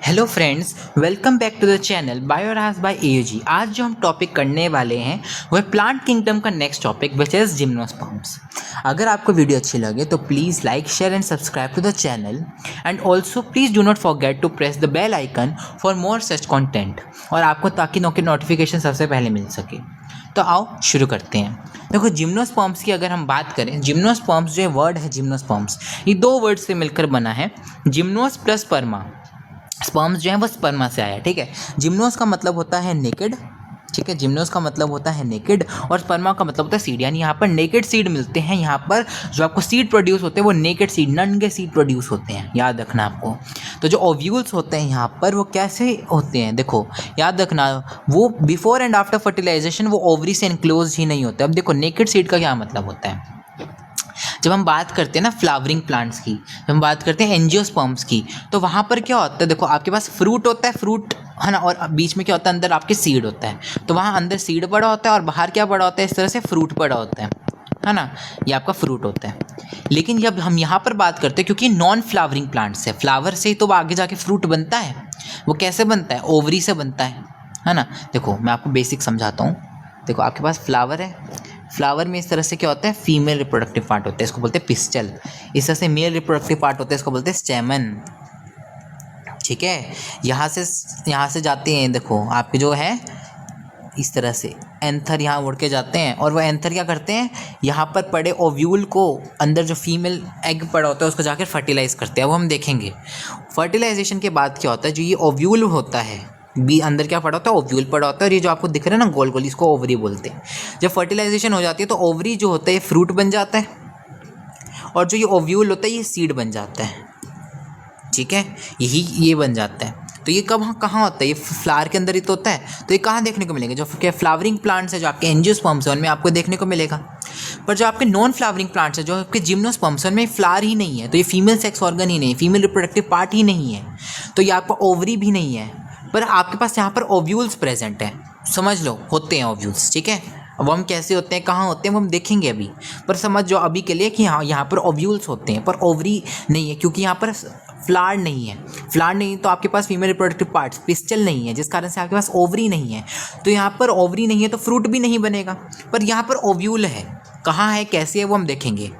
Hello friends, welcome back to the channel Bioras by AUG. आज जो हम topic करने वाले हैं वह प्लांट किंगडम का next topic which is gymnosperms. अगर आपको वीडियो अच्छी लगे तो please like share and subscribe to the channel and also please do not forget to press the bell icon for more such content और आपको ताकि notification सबसे पहले मिल सके। तो आओ शुरू करते हैं। देखो, जिम्नोस्पर्म्स की अगर हम बात करें, जिम्नोस्पर्म्स जो वर्ड है जिम्नोस्पर्म्स, ये दो वर्ड से मिलकर बना है, जिम्नोस प्लस स्पर्मा। स्पर्म्स जो है वो स्पर्मा से आया, ठीक है। जिम्नोस का मतलब होता है नेकेड, ठीक है। जिम्नोस का मतलब होता है नेकेड और स्पर्मा का मतलब होता है सीड, यानी यहाँ पर नेकेड सीड मिलते हैं। यहाँ पर जो आपको सीड प्रोड्यूस होते हैं वो नेकेड सीड, नंगे सीड प्रोड्यूस होते हैं, याद रखना आपको। तो जो ओव्यूल्स होते हैं यहाँ पर वो कैसे होते हैं, देखो याद रखना, वो बिफोर एंड आफ्टर फर्टिलाइजेशन वो ओवरी से इनक्लोज ही नहीं होते। अब देखो नेकेड सीड का क्या मतलब होता है। जब हम बात करते हैं ना फ्लावरिंग प्लांट्स की, जब हम बात करते हैं एंजियोस्पर्म्स की, तो वहाँ पर क्या होता है, देखो आपके पास फ्रूट होता है, फ्रूट है ना, और बीच में क्या होता है, अंदर आपके सीड होता है। तो वहाँ अंदर सीड पड़ा होता है और बाहर क्या पड़ा होता है, इस तरह से फ्रूट पड़ा होता है ना, ये आपका फ्रूट होता है। लेकिन जब हम यहाँ पर बात करते हैं, क्योंकि नॉन फ्लावरिंग प्लांट्स है, फ्लावर से ही तो आगे जाके फ्रूट बनता है। वो कैसे बनता है, ओवरी से बनता है ना। देखो मैं आपको बेसिक समझाता हूँ। देखो आपके पास फ्लावर है, फ्लावर में इस तरह से क्या होता है, फीमेल रिप्रोडक्टिव पार्ट होता है, इसको बोलते हैं पिस्टल। इस तरह से मेल रिप्रोडक्टिव पार्ट होता है, इसको बोलते हैं स्टेमन, ठीक है। यहाँ से जाते हैं, देखो आपके जो है इस तरह से एंथर यहाँ उड़ के जाते हैं और वह एंथर क्या करते हैं, यहाँ पर पड़े ओव्यूल को, अंदर जो फीमेल एग पड़ा होता है उसको जाकर फर्टिलाइज करते हैं। वो हम देखेंगे फर्टिलाइजेशन के बाद क्या होता है। जो ये ओव्यूल होता है, बी अंदर क्या पड़ा होता है, ओव्यूल पड़ा होता है, और ये जो आपको दिख रहा है ना गोल गोल, इसको ओवरी बोलते हैं। जब फर्टिलाइजेशन हो जाती है तो ओवरी जो होता है ये फ्रूट बन जाता है और जो ये ओव्यूल होता है ये सीड बन जाता है, ठीक है। ये बन जाता है। तो ये कहाँ होता है, ये फ्लावर के अंदर ही तो होता है। तो ये कहाँ देखने को मिलेंगे, जो फ्लावरिंग प्लांट्स है, जो आपके एंजियोस्पर्म्स है, उनमें आपको देखने को मिलेगा। पर जो आपके नॉन फ्लावरिंग प्लांट्स है, जो आपके जिम्नोस्पर्म्स है, उनमें फ्लावर ही नहीं है, तो ये फीमेल सेक्स ऑर्गन ही नहीं है, फीमेल रिप्रोडक्टिव पार्ट ही नहीं है, तो ये आपका ओवरी भी नहीं है, पर आपके पास यहाँ पर ओव्यूल्स प्रेजेंट है। समझ लो, होते हैं ओव्यूल्स, ठीक है। अब हम कैसे होते हैं, कहाँ होते हैं, वो हम देखेंगे अभी। पर समझ जो अभी के लिए कि हाँ यहाँ पर ओव्यूल्स होते हैं पर ओवरी नहीं है, क्योंकि यहाँ पर फ्लावर नहीं है। फ्लावर नहीं तो आपके पास फीमेल रिप्रोडक्टिव पार्ट्स, पिस्टल नहीं है, जिस कारण से आपके पास ओवरी नहीं है। तो यहाँ पर ओवरी नहीं है तो फ्रूट भी नहीं बनेगा। पर यहाँ पर ओव्यूल है, कहाँ है, कैसे है, वो हम देखेंगे।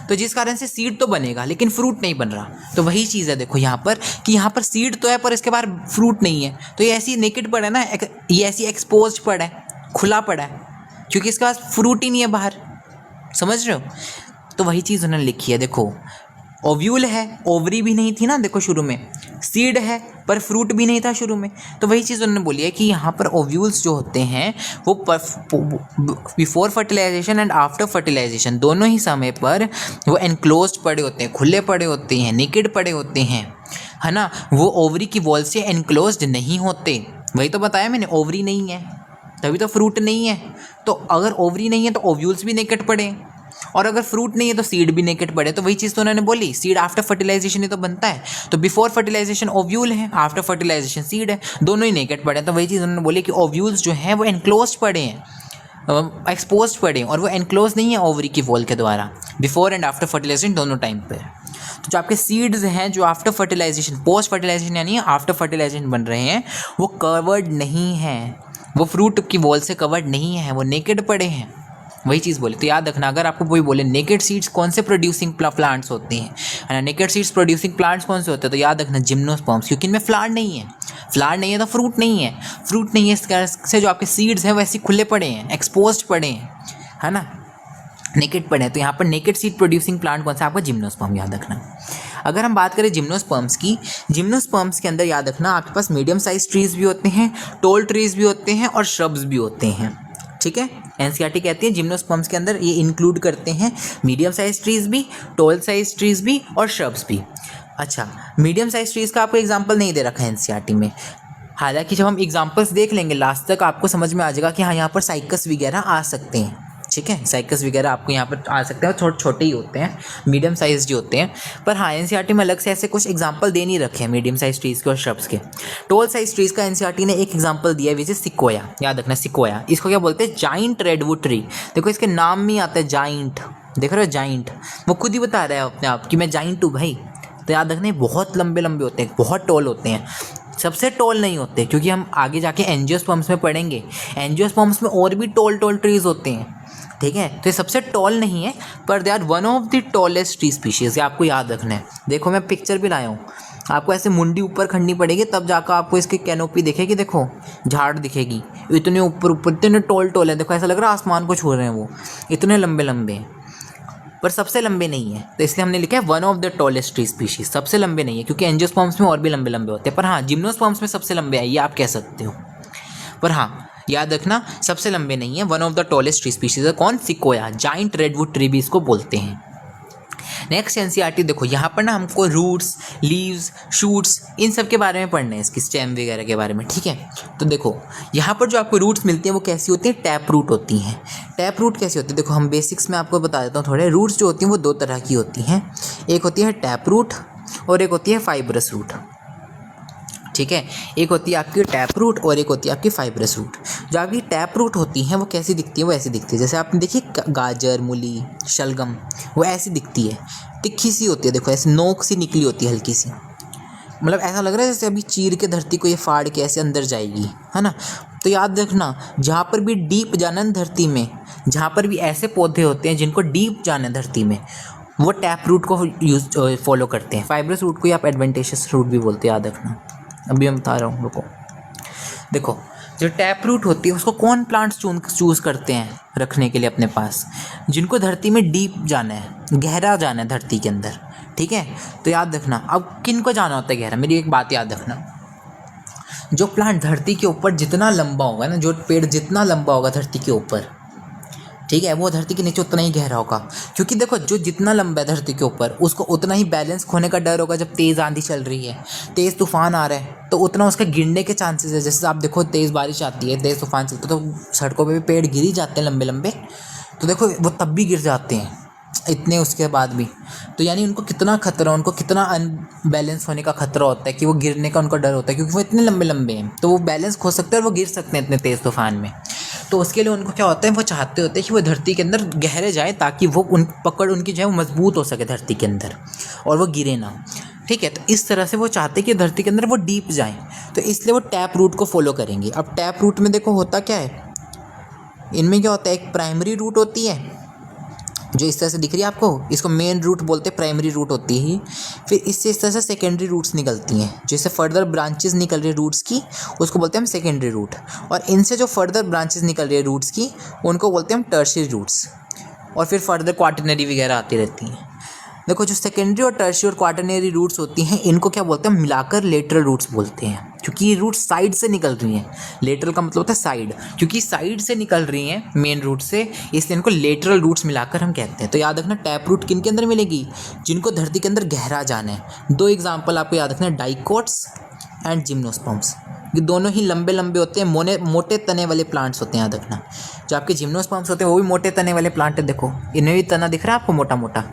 तो जिस कारण से सीड तो बनेगा लेकिन फ्रूट नहीं बन रहा। तो वही चीज़ है, देखो यहाँ पर कि यहाँ पर सीड तो है पर इसके बाद फ्रूट नहीं है। तो ये ऐसी नेकेड पड़ा है ना, ये ऐसी एक्सपोज पड़ा है, खुला पड़ा है, क्योंकि इसके पास फ्रूट ही नहीं है बाहर। समझ रहे हो। तो वही चीज़ उन्होंने लिखी है। देखो ओव्यूल है, ओवरी भी नहीं थी ना, देखो शुरू में सीड है पर फ्रूट भी नहीं था शुरू में। तो वही चीज़ उन्होंने बोली है कि यहाँ पर ओव्यूल्स जो होते हैं वो before fertilisation and after fertilisation दोनों ही समय पर वो एनक्लोज्ड पड़े होते हैं, खुले पड़े होते हैं, नेकेड पड़े होते हैं, है ना। वो ओवरी की वॉल से एनक्लोज्ड नहीं होते। वही तो बताया मैंने, ओवरी नहीं है तभी तो फ्रूट नहीं है। तो अगर ओवरी नहीं है तो ओव्यूल्स भी नेकेड पड़े हैं, और अगर फ्रूट नहीं है तो सीड भी नेकेड पड़े। तो वही चीज़ तो उन्होंने बोली, सीड आफ्टर फर्टिलाइजेशन ही तो बनता है। तो बिफोर फर्टिलाइजेशन ओव्यूल है, आफ्टर फर्टिलाइजेशन सीड है, दोनों ही नेकेड पड़े हैं। तो वही चीज़ उन्होंने बोली कि ओव्यूल्स जो हैं वो एनक्लोज पड़े हैं, एक्सपोज पड़े हैं, और वो एनक्लोज नहीं है ओवरी की वॉल के द्वारा, बिफोर एंड आफ्टर फर्टिलाइजेशन दोनों टाइम पर। तो जो आपके सीड्स हैं जो आफ्टर फर्टिलाइजेशन, पोस्ट फर्टिलाइजेशन यानी आफ्टर फर्टिलाइजेशन बन रहे हैं, वो कवर्ड नहीं हैं, वो फ्रूट की वॉल से कवर्ड नहीं है, वो नेकेड पड़े हैं। वही चीज़ बोले। तो याद रखना, अगर आपको कोई बोले नेकेड सीड्स कौन से प्रोड्यूसिंग प्लांट्स होते हैं, है ना, नेकेड सीड्स प्रोड्यूसिंग प्लांट्स कौन से होते हैं, तो याद रखना जिम्नोस्पर्म्स, क्योंकि इनमें फ्लावर नहीं है। फ्लावर नहीं है तो फ्रूट नहीं है, फ्रूट नहीं है इस कारण से जो आपके सीड्स हैं वैसे खुले पड़े हैं, एक्सपोज पड़े हैं, है ना, नेकेड पड़े हैं। तो यहाँ पर नेकेड सीड प्रोड्यूसिंग प्लांट कौन सा, आपका जिम्नोस्पर्म, याद रखना। अगर हम बात करें जिम्नोस्पर्म्स की, जिम्नोस्पर्म्स के अंदर याद रखना आपके पास मीडियम साइज ट्रीज भी होते हैं, टॉल ट्रीज भी होते हैं और श्रब्स भी होते हैं, ठीक है। एनसीईआरटी कहती है जिम्नोस्पर्म्स के अंदर ये इंक्लूड करते हैं मीडियम साइज ट्रीज भी, टॉल साइज ट्रीज भी और श्रब्स भी। अच्छा, मीडियम साइज ट्रीज का आपको एग्जांपल नहीं दे रखा है एनसीईआरटी में, हालांकि जब हम एग्जांपल्स देख लेंगे लास्ट तक आपको समझ में आ जाएगा कि हाँ यहाँ पर साइकस वगैरह आ सकते हैं, ठीक है। साइकस वगैरह आपको यहाँ पर आ सकते हैं, छोटे छोटे ही होते हैं, मीडियम साइज जो होते हैं। पर हाँ एनसीईआरटी में अलग से ऐसे कुछ एग्जांपल दे नहीं रखे हैं मीडियम साइज ट्रीज़ के और श्रब्स के। टॉल साइज ट्रीज़ का एनसीईआरटी ने एक एग्जांपल दिया है विच इज सिक्वोया, याद रखना सिक्वोया। इसको क्या बोलते हैं, जाइंट रेडवुड ट्री। देखो इसके नाम में आता है जाइंट, देख रहे हो जाइंट, वो खुद ही बता रहा है अपने आप कि मैं जाइंट हूँ भाई। तो याद रखना बहुत लंबे लंबे होते हैं, बहुत टॉल होते हैं। सबसे टॉल नहीं होते, क्योंकि हम आगे जाके एंजियोस्पर्म्स में पढ़ेंगे, एंजियोस्पर्म्स में और भी टॉल ट्रीज होते हैं, ठीक है। तो ये सबसे टॉल नहीं है, पर they are one of the tallest tree species, ये आपको याद रखना है। देखो मैं पिक्चर भी लाया हूँ, आपको ऐसे मुंडी ऊपर खड़नी पड़ेगी तब जाकर आपको इसकी कैनोपी दिखेगी, देखो झाड़ दिखेगी, इतने ऊपर इतने टॉल है, देखो ऐसा लग रहा है आसमान को छू रहे हैं वो, इतने लंबे लंबे हैं, पर सबसे लंबे नहीं है, तो इसलिए हमने लिखा है one of the tallest tree species. सबसे लंबे नहीं है, क्योंकि एंजियोस्पर्म्स में और भी लंबे लंबे होते हैं, पर हाँ जिम्नोस्पर्म्स में सबसे लंबे है, ये आप कह सकते हो। पर हाँ याद रखना सबसे लंबे नहीं है, one of the tallest tree species है। कौन? सिकोया, जाइंट रेडवुड ट्री भी इसको बोलते हैं। नेक्स्ट एनसीईआरटी देखो, यहाँ पर ना हमको रूट्स, लीव्स, शूट्स, इन सब के बारे में पढ़ना है, इसकी स्टेम वगैरह के बारे में, ठीक है। तो देखो यहाँ पर जो आपको रूट्स मिलती हैं वो कैसी होती हैं? टैप रूट होती हैं। टैप रूट कैसी होती है? देखो हम बेसिक्स में आपको बता देता हूँ थोड़े। रूट्स जो होती हैं वो दो तरह की होती हैं, एक होती है टैप रूट और एक होती है फाइब्रस रूट, ठीक है। एक होती है आपकी टैप रूट और एक होती है आपकी फाइब्रस रूट। जो आपकी टैप रूट होती हैं वो कैसी दिखती है? वो ऐसी दिखती है, जैसे आपने देखिए गाजर, मूली, शलगम, वो ऐसी दिखती है, तिखी सी होती है, देखो ऐसी नोक सी निकली होती है हल्की सी, मतलब ऐसा लग रहा है जैसे अभी चीर के धरती को ये फाड़ के ऐसे अंदर जाएगी, है ना। तो याद रखना जहाँ पर भी डीप जाना है धरती में, जहाँ पर भी ऐसे पौधे होते हैं जिनको डीप जाना है धरती में, वो टैप रूट को फॉलो करते हैं। फाइब्रस रूट को आप एडवेंटेशियस रूट भी बोलते हैं, याद रखना, अभी मैं बता रहा हूँ। रुको, देखो जो टैप रूट होती है उसको कौन प्लांट्स चूज़ करते हैं रखने के लिए अपने पास? जिनको धरती में डीप जाना है, गहरा जाना है धरती के अंदर, ठीक है। तो याद रखना, अब किन को जाना होता है गहरा? मेरी एक बात याद रखना, जो प्लांट धरती के ऊपर जितना लंबा होगा ना, जो पेड़ जितना लंबा होगा धरती के ऊपर, ठीक है, वो धरती के नीचे उतना ही गहरा होगा। क्योंकि देखो जो जितना लंबा है धरती के ऊपर, उसको उतना ही बैलेंस खोने का डर होगा। जब तेज़ आंधी चल रही है, तेज़ तूफान आ रहा है, तो उतना उसके गिरने के चांसेस है। जैसे आप देखो तेज़ बारिश आती है, तेज़ तूफान चलता है, तो सड़कों पे भी पेड़ गिर ही जाते हैं लंबे लंबे, तो देखो वो तब भी गिर जाते हैं इतने उसके बाद भी। तो यानी उनको कितना खतरा, उनको कितना अनबैलेंस होने का खतरा होता है कि वो गिरने का उनको डर होता है, क्योंकि वो इतने लंबे लंबे हैं, तो वो बैलेंस खो सकते हैं और वो गिर सकते हैं इतने तेज़ तूफान में। तो उसके लिए उनको क्या होता है, वो चाहते होते हैं कि वो धरती के अंदर गहरे जाए, ताकि वो पकड़ उनकी जो है वो मजबूत हो सके धरती के अंदर और वो गिरे ना, ठीक है। तो इस तरह से वो चाहते हैं कि धरती के अंदर वो डीप जाएँ, तो इसलिए वो टैप रूट को फॉलो करेंगे। अब टैप रूट में देखो होता क्या है, इनमें क्या होता है, एक प्राइमरी रूट होती है जो इस तरह से दिख रही है आपको, इसको मेन रूट बोलते हैं, प्राइमरी रूट होती है। फिर इससे इस तरह से सेकेंडरी रूट्स निकलती हैं, जैसे फर्दर ब्रांचेस निकल रही है रूट्स की, उसको बोलते हैं हम सेकेंडरी रूट। और इनसे जो फर्दर ब्रांचेस निकल रही है रूट्स की, उनको बोलते हैं हम टर्शियरी रूट्स। और फिर फर्दर क्वाटरनरी वगैरह आती रहती हैं। देखो जो सेकेंडरी और टर्शियरी और क्वाटरनरी रूट्स होती हैं, इनको क्या बोलते हैं, मिलाकर लेटरल रूट्स बोलते हैं, क्योंकि ये रूट्स साइड से निकल रही हैं। लेटरल का मतलब होता है साइड, क्योंकि साइड से निकल रही हैं मेन रूट से, इसलिए इनको लेटरल रूट्स मिलाकर हम कहते हैं। तो याद रखना टैप रूट किन के अंदर मिलेगी? जिनको धरती के अंदर गहरा जाना है। दो एग्जाम्पल आपको याद रखना है, डाइकोट्स एंड जिम्नोस्पर्म्स। ये दोनों ही लंबे लंबे होते हैं, मोटे तने वाले प्लांट्स होते हैं, याद रखना। जो आपके जिम्नोस्पर्म्स होते हैं वो भी मोटे तने वाले प्लांट है, देखो इनमें भी तना दिख रहा है आपको मोटा मोटा।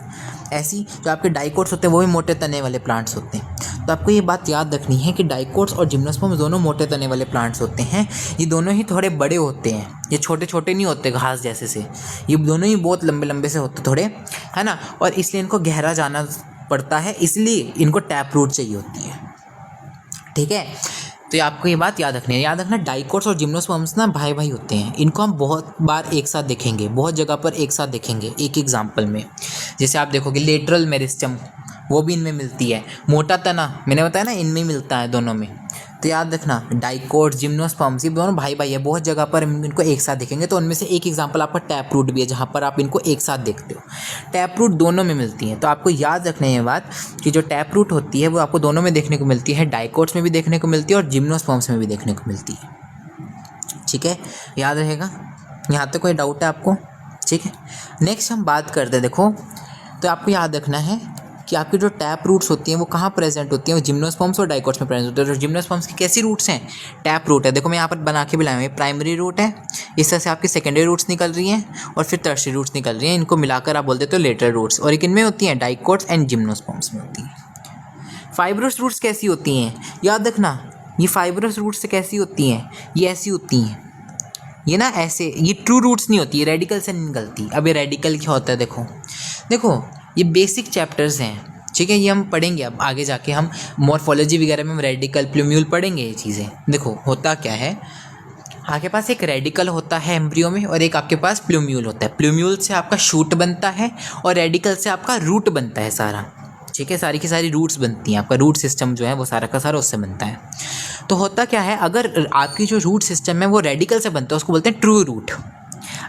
ऐसी जो आपके डाइकोट्स होते हैं वो भी मोटे तने वाले प्लांट्स होते हैं। तो आपको ये बात याद रखनी है कि डाइकोट्स और जिम्नोस्पर्म्स दोनों मोटे तने वाले प्लांट्स होते हैं। ये दोनों ही थोड़े बड़े होते हैं, ये छोटे छोटे नहीं होते घास जैसे से, ये दोनों ही बहुत लंबे लंबे से होते थोड़े, है ना। और इसलिए इनको गहरा जाना पड़ता है, इसलिए इनको टैप रूट चाहिए होती है, ठीक है। तो ये आपको ये बात याद रखनी है। याद रखना डाइकोट्स और जिम्नोस्पर्म्स ना भाई भाई होते हैं। इनको हम बहुत बार एक साथ देखेंगे, बहुत जगह पर एक साथ देखेंगे एक एग्जाम्पल में। जैसे आप देखोगे लेटरल मेरिस्टम, वो भी इनमें मिलती है। मोटा तना मैंने बताया ना, इनमें मिलता है दोनों में। तो याद रखना डाइकोट्स, जिम्नोस्पर्म्स, ये दोनों भाई भाई है, बहुत जगह पर इनको एक साथ देखेंगे। तो उनमें से एक एग्जाम्पल आपका टैप रूट भी है, जहाँ पर आप इनको एक साथ देखते हो। टैप रूट दोनों में मिलती हैं। तो आपको याद रखना है ये बात कि जो टैप रूट होती है वो आपको दोनों में देखने को मिलती है, डाइकोट्स में भी देखने को मिलती है और जिम्नोस्पर्म्स में भी देखने को मिलती है, ठीक है। याद रहेगा, यहाँ तक कोई डाउट है आपको? ठीक है, नेक्स्ट हम बात करते हैं। देखो तो आपको याद रखना है कि आपकी जो टैप रूट्स होती हैं वो कहाँ प्रेजेंट होती हैं, वो जिम्नोस्पर्म्स और डाइकोट्स में प्रेजेंट होती है। तो जिम्नोस्पर्म्स की कैसी रूट्स हैं? टैप रूट है। देखो मैं यहाँ पर बना के भी लाया हूँ, ये प्राइमरी रूट है, इस तरह से आपकी सेकेंडरी रूट्स निकल रही हैं और फिर टर्शियरी रूट्स निकल रही हैं। इनको मिलाकर आप बोल देते हो लेटरल रूट्स, और एक इनमें होती हैं डाइकोट्स एंड जिम्नोस्पर्म्स में होती हैं। फाइब्रस रूट्स कैसी होती हैं? याद रखना ये फाइब्रस रूट्स से कैसी होती हैं, ये ऐसी होती हैं, ये ना ऐसे, ये ट्रू रूट्स नहीं होती, ये रेडिकल से नहीं निकलती। अब ये रेडिकल क्या होता है? देखो ये बेसिक चैप्टर्स हैं, ठीक है, ये हम पढ़ेंगे अब आगे जाके, हम मॉर्फोलॉजी वगैरह में हम रेडिकल प्लूम्यूल पढ़ेंगे ये चीज़ें। देखो होता क्या है, आपके पास एक रेडिकल होता है एम्ब्रियो में और एक आपके पास प्लूम्यूल होता है। प्लूम्यूल से आपका शूट बनता है और रेडिकल से आपका रूट बनता है सारा। ठीक है, सारी की सारी रूट्स बनती हैं, आपका रूट सिस्टम जो है वो सारा का सारा उससे बनता है। तो होता क्या है, अगर आपकी जो रूट सिस्टम है वो रेडिकल से बनता है उसको बोलते हैं ट्रू रूट।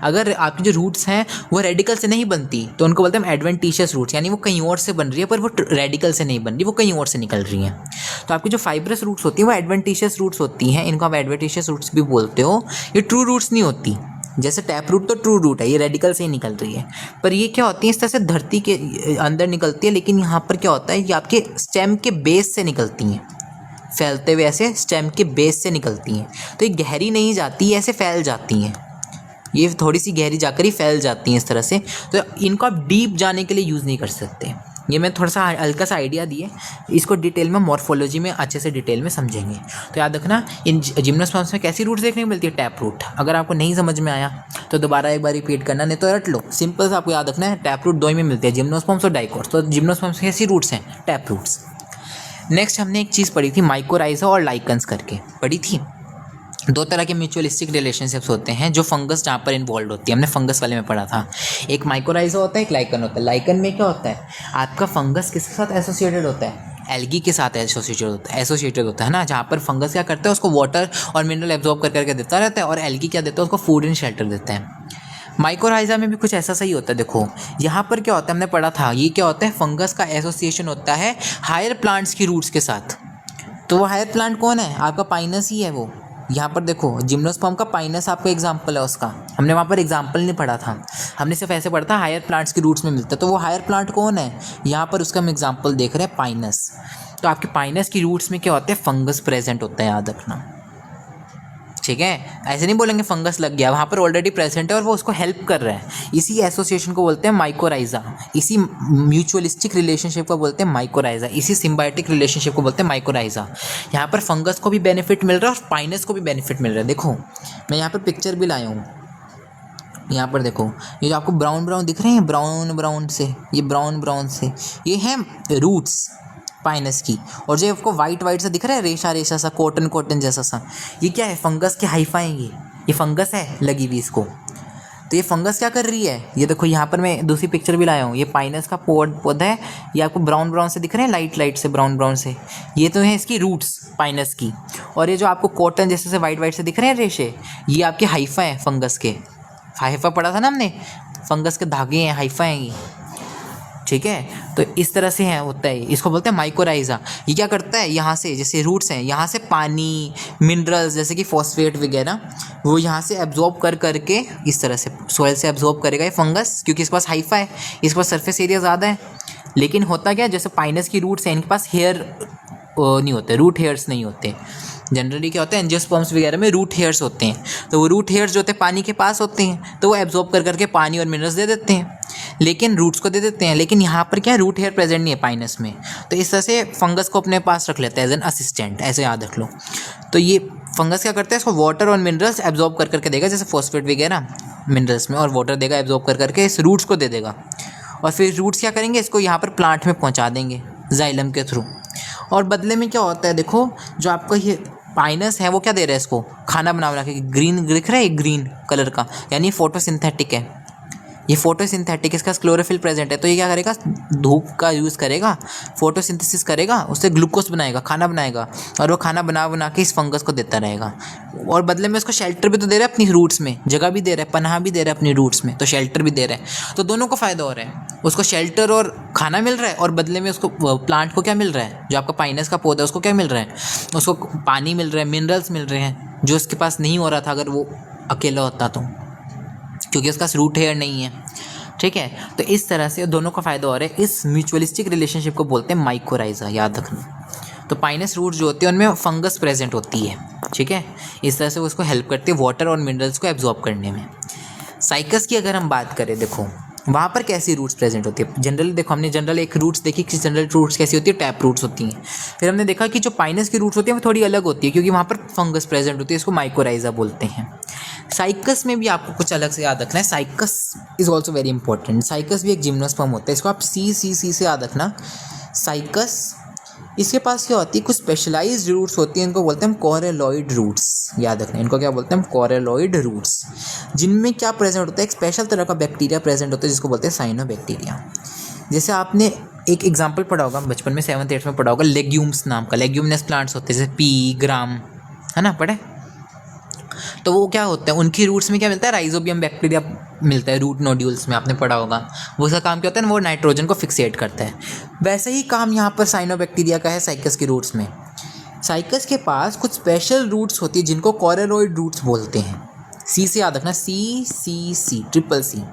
अगर आपकी जो रूट्स हैं वो रेडिकल से नहीं बनती तो उनको बोलते हैं एडवेंटिशियस रूट्स, यानी वो कहीं और से बन रही है पर वो रेडिकल से नहीं बन रही, वो कहीं और से निकल रही हैं। तो आपकी जो फाइब्रस रूट्स होती हैं वो एडवेंटिशियस रूट्स होती हैं, इनको आप एडवेंटिशियस रूट्स भी बोलते हो। ये ट्रू रूट्स नहीं होती, जैसे टैप रूट तो ट्रू रूट है, ये रेडिकल से ही निकल रही है। पर ये क्या होती है, इस तरह से धरती के अंदर निकलती है, लेकिन यहाँ पर क्या होता है, ये आपके स्टेम के बेस से निकलती हैं, फैलते हुए ऐसे स्टेम के बेस से निकलती हैं। तो ये गहरी नहीं जाती, ऐसे फैल जाती हैं, ये थोड़ी सी गहरी जाकर ही फैल जाती हैं इस तरह से। तो इनको आप डीप जाने के लिए यूज़ नहीं कर सकते। ये मैं थोड़ा सा हल्का सा आइडिया दिए, इसको डिटेल में मॉर्फोलॉजी में अच्छे से डिटेल में समझेंगे। तो याद रखना, इन जिम्नोस्पर्म्स में कैसी रूट्स देखने को मिलती है, टैप रूट। अगर आपको नहीं समझ में आया तो दोबारा एक बार रिपीट करना, नहीं तो रट लो। सिंपल से आपको याद रखना है, टैप रूट दो ही में मिलते हैं, जिम्नोस्पर्म्स और डाइकोट्स। तो जिम्नोस्पर्म्स में कैसी रूट्स हैं, टैप रूट्स। नेक्स्ट हमने एक चीज़ पढ़ी थी, माइकोराइजा और लाइकन्स करके पढ़ी थी। दो तरह के म्यूचुअलिस्टिक रिलेशनशिप्स होते हैं जो फंगस जहाँ पर इन्वॉल्व होती है, हमने फंगस वाले में पढ़ा था। एक माइकोराइजा होता है, एक लाइकन होता है। लाइकन में क्या होता है, आपका फंगस किसके साथ एसोसिएटेड होता है, एल्गी के साथ एसोसिएटेड होता है ना, जहाँ पर फंगस क्या करता है, उसको वाटर और मिनरल एब्जॉर्ब करके देता रहता है, और एल्गी क्या देता है, उसको फूड एंड शेल्टर देता है। माइकोराइजा में भी कुछ ऐसा सही होता है। देखो यहाँ पर क्या होता है, हमने पढ़ा था, ये क्या होता है, फंगस का एसोसिएशन होता है हायर प्लांट्स की रूट्स के साथ। तो वो हायर प्लांट कौन है, आपका पाइनस ही है वो। यहाँ पर देखो जिम्नोस्पर्म का पाइनस आपका एग्जाम्पल है उसका, हमने वहाँ पर एग्जाम्पल नहीं पढ़ा था, हमने सिर्फ ऐसे पढ़ा था हायर प्लांट्स की रूट्स में मिलता है। तो वो हायर प्लांट कौन है, यहाँ पर उसका हम एग्जाम्पल देख रहे हैं, पाइनस। तो आपके पाइनस की रूट्स में क्या होता है, फंगस प्रेजेंट होता है, याद रखना। ठीक है, ऐसे नहीं बोलेंगे फंगस लग गया, वहाँ पर ऑलरेडी प्रेजेंट है और वो उसको हेल्प कर रहा है। इसी एसोसिएशन को बोलते हैं माइकोराइजा, इसी म्यूचुअलिस्टिक रिलेशनशिप को बोलते हैं माइकोराइजा, इसी सिम्बायोटिक रिलेशनशिप को बोलते हैं माइकोराइजा। यहाँ पर फंगस को भी बेनिफिट मिल रहा है और पाइनस को भी बेनिफिट मिल रहा है। देखो मैं यहाँ पर पिक्चर भी लाया हूँ, यहाँ पर देखो, ये जो आपको ब्राउन ब्राउन दिख रहे हैं, ब्राउन ब्राउन से, ये ब्राउन ब्राउन से, ये हैं रूट्स पाइनस की। और जो आपको वाइट वाइट सा दिख रहा है, रेशा रेशा सा, कॉटन कॉटन जैसा सा, ये क्या है, फंगस के हाइफा हैं ये फंगस है लगी हुई इसको। तो ये फंगस क्या कर रही है, ये देखो यहाँ पर मैं दूसरी पिक्चर भी लाया हूँ, ये पाइनस का पौधा है, ये आपको ब्राउन ब्राउन से दिख रहे हैं, लाइट लाइट से ब्राउन ब्राउन से, ये तो है इसकी रूट्स पाइनस की। और ये जो आपको कॉटन जैसे से वाइट वाइट से दिख रहे हैं रेशे, ये आपके हाइफा हैं फंगस के। हाइफा पढ़ा था ना हमने, फंगस के धागे हैं, हाइफा हैं ये। ठीक है, तो इस तरह से है होता है, इसको बोलते हैं माइकोराइजा। ये क्या करता है, यहाँ से जैसे रूट्स हैं, यहाँ से पानी मिनरल्स जैसे कि फॉस्फेट वगैरह वो यहाँ से एब्जॉर्ब कर करके इस तरह से सोइल से एब्जॉर्ब करेगा ये फंगस, क्योंकि इसके पास हाइफा है, इसके पास सरफेस एरिया ज़्यादा है। लेकिन होता क्या है, जैसे पाइनस की रूट्स हैं, इनके पास हेयर नहीं होते, रूट हेयर्स नहीं होते। जनरली क्या होता है, एंजियोस्पर्म्स वगैरह में रूट हेयर्स होते हैं, तो वो रूट हेयर्स जो होते हैं पानी के पास होते हैं, तो वो एब्जॉर्ब कर करके पानी और मिनरल्स दे देते हैं, लेकिन रूट्स को दे देते हैं। लेकिन यहाँ पर क्या है, रूट हेयर प्रेजेंट नहीं है पाइनस में, तो इस तरह से फंगस को अपने पास रख लेता है एज एन असिस्टेंट, ऐसे याद रख लो। तो ये फंगस क्या करता है, इसको वाटर और मिनरल्स एब्जॉर्ब कर करके देगा, जैसे फॉस्फेट वगैरह मिनरल्स में, और वाटर देगा एब्जॉर्ब कर करके इस रूट्स को दे देगा, और फिर रूट्स क्या करेंगे, इसको यहाँ पर प्लांट में पहुँचा देंगे जाइलम के थ्रू। और बदले में क्या होता है, देखो जो आपका ये पाइनस है वो क्या दे रहा है, इसको खाना बना के, ग्रीन दिख रहा है, ग्रीन कलर का, यानी फोटोसिंथेटिक है, ये फोटोसिंथेटिक, इसका क्लोरोफिल प्रेजेंट है। तो ये क्या करेगा, धूप का यूज़ करेगा, फोटोसिंथेसिस करेगा, उससे ग्लूकोज बनाएगा, खाना बनाएगा, और वो खाना बना बना के इस फंगस को देता रहेगा। और बदले में उसको शेल्टर भी तो दे रहा है, अपनी रूट्स में जगह भी दे रहा है, पनाह भी दे रहा है अपनी रूट्स में, तो शेल्टर भी दे रहा है। तो दोनों को फ़ायदा हो रहा है, उसको शेल्टर और खाना मिल रहा है, और बदले में उसको प्लांट को क्या मिल रहा है, जो आपका पाइनस का पौधा है उसको क्या मिल रहा है, उसको पानी मिल रहा है, मिनरल्स मिल रहे हैं, जो उसके पास नहीं हो रहा था अगर वो अकेला होता तो, क्योंकि उसका रूट हेयर नहीं है। ठीक है, तो इस तरह से दोनों का फ़ायदा हो रहा है। इस म्यूचुअलिस्टिक रिलेशनशिप को बोलते हैं माइकोराइजा, याद रखना। तो पाइनस रूट जो होते हैं उनमें फंगस प्रेजेंट होती है। ठीक है, इस तरह से वो उसको हेल्प करती है वाटर और मिनरल्स को एब्जॉर्ब करने में। साइकस की अगर हम बात करें, देखो वहाँ पर कैसी रूट्स प्रेजेंट होती है। जनरली देखो हमने जनरल एक रूट्स देखी कि जनरल रूट्स कैसी होती है, टैप रूट्स होती हैं। फिर हमने देखा कि जो पाइनस की रूट्स होती हैं वो थोड़ी अलग होती है, क्योंकि वहाँ पर फंगस प्रेजेंट होती है, इसको माइकोराइजा बोलते हैं। साइकस में भी आपको कुछ अलग से याद रखना है, cycas is also very important. Cycas भी एक जिम्नोस्पर्म होता है, इसको आप सी से याद रखना, साइकस, इसके पास क्या होती है, कुछ स्पेशलाइज्ड रूट्स होती हैं, इनको बोलते हैं हम कॉरेलॉइड रूट्स। याद रखना, इनको क्या बोलते हैं हम, कॉरेलॉइड रूट्स, जिनमें क्या प्रेजेंट होता है, एक स्पेशल तरह का बैक्टीरिया प्रेजेंट होता है जिसको बोलते हैं साइनोबैक्टीरिया। जैसे आपने एक एग्जाम्पल पढ़ा होगा बचपन में, 7th 8th में पढ़ा होगा, लेग्यूम्स नाम का, लेग्यूमिनस प्लांट्स होते हैं जैसे पी, ग्राम, है ना, पढ़े। तो वो क्या होता है, उनकी रूट्स में क्या मिलता है, राइजोबियम बैक्टीरिया मिलता है रूट नोड्यूल्स में, आपने पढ़ा होगा। वो उसका काम क्या होता है ना, वो नाइट्रोजन को फिक्सेट करता है। वैसे ही काम यहाँ पर साइनोबैक्टीरिया का है साइकस की रूट्स में। साइकस के पास कुछ स्पेशल रूट्स होती है जिनको कॉरेलॉइड रूट्स बोलते हैं। सी से याद रखना, सी ट्रिपल सी।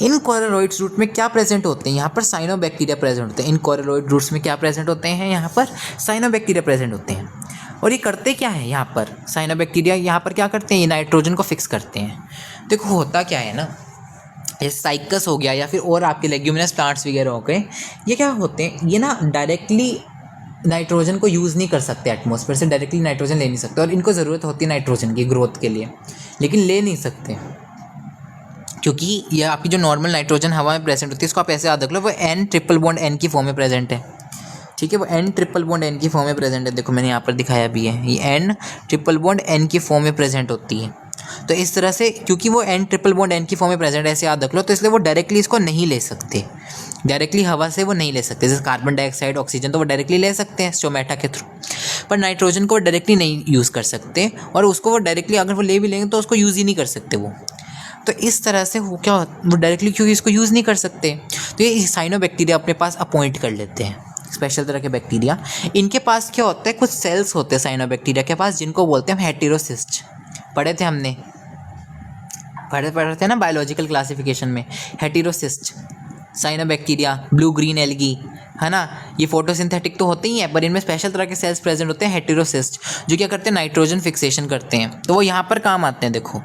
इन कॉरेलॉइड रूट में क्या प्रेजेंट होते हैं, यहाँ पर साइनोबैक्टीरिया प्रेजेंट होते हैं। इन कॉरेलॉइड रूट्स में क्या प्रेजेंट होते हैं, यहाँ पर साइनोबैक्टीरिया प्रेजेंट होते हैं। और ये करते क्या है, यहाँ पर साइनोबैक्टीरिया यहाँ पर क्या करते हैं, ये नाइट्रोजन को फिक्स करते हैं। देखो होता क्या है ना, ये साइकस हो गया या फिर और आपके लेग्यूमिनस प्लांट्स वगैरह हो गए, ये क्या होते हैं, ये ना डायरेक्टली नाइट्रोजन को यूज़ नहीं कर सकते, एटमॉस्फेयर से डायरेक्टली नाइट्रोजन ले नहीं सकते। और इनको ज़रूरत होती है नाइट्रोजन की ग्रोथ के लिए, लेकिन ले नहीं सकते, क्योंकि ये आपकी जो नॉर्मल नाइट्रोजन हवा में प्रेजेंट होती है, इसको आप ऐसे याद रख लो, वो N ट्रिपल बॉन्ड N की फॉर्म में प्रेजेंट है। ठीक है, वो N ट्रिपल बॉन्ड N की फॉर्म में प्रेजेंट है। देखो मैंने यहाँ पर दिखाया भी है, ये N ट्रिपल बॉन्ड N की फॉर्म में प्रेजेंट होती है। तो इस तरह से, क्योंकि वो N ट्रिपल बॉन्ड N की फॉर्म में प्रेजेंट है, ऐसे याद रख लो, तो इसलिए वो डायरेक्टली इसको नहीं ले सकते, डायरेक्टली हवा से वो नहीं ले सकते। जैसे कार्बन डाइऑक्साइड, ऑक्सीजन तो वो डायरेक्टली ले सकते हैं स्टोमेटा के थ्रू, पर नाइट्रोजन को वो डायरेक्टली नहीं यूज़ कर सकते। और उसको वो डायरेक्टली अगर वो ले भी लेंगे तो उसको यूज़ ही नहीं कर सकते वो। तो इस तरह से वो क्या, वो डायरेक्टली क्योंकि इसको यूज़ नहीं कर सकते, तो ये साइनोबैक्टीरिया अपने पास अपॉइंट कर लेते हैं, स्पेशल तरह के बैक्टीरिया। इनके पास क्या होता है, कुछ सेल्स होते हैं साइनोबैक्टीरिया के पास, जिनको बोलते हैं हेटेरोसिस्ट। पढ़े थे हमने, पढ़े थे ना बायोलॉजिकल क्लासिफिकेशन में, heterocyst cyanobacteria, blue green algae, है ना। ये फोटोसिंथेटिक तो होते ही हैं, पर इनमें स्पेशल तरह के सेल्स प्रेजेंट होते हैं हेटेरोसिस्ट, जो क्या करते हैं, नाइट्रोजन फिक्सेशन करते हैं। तो वो यहाँ पर काम आते हैं। देखो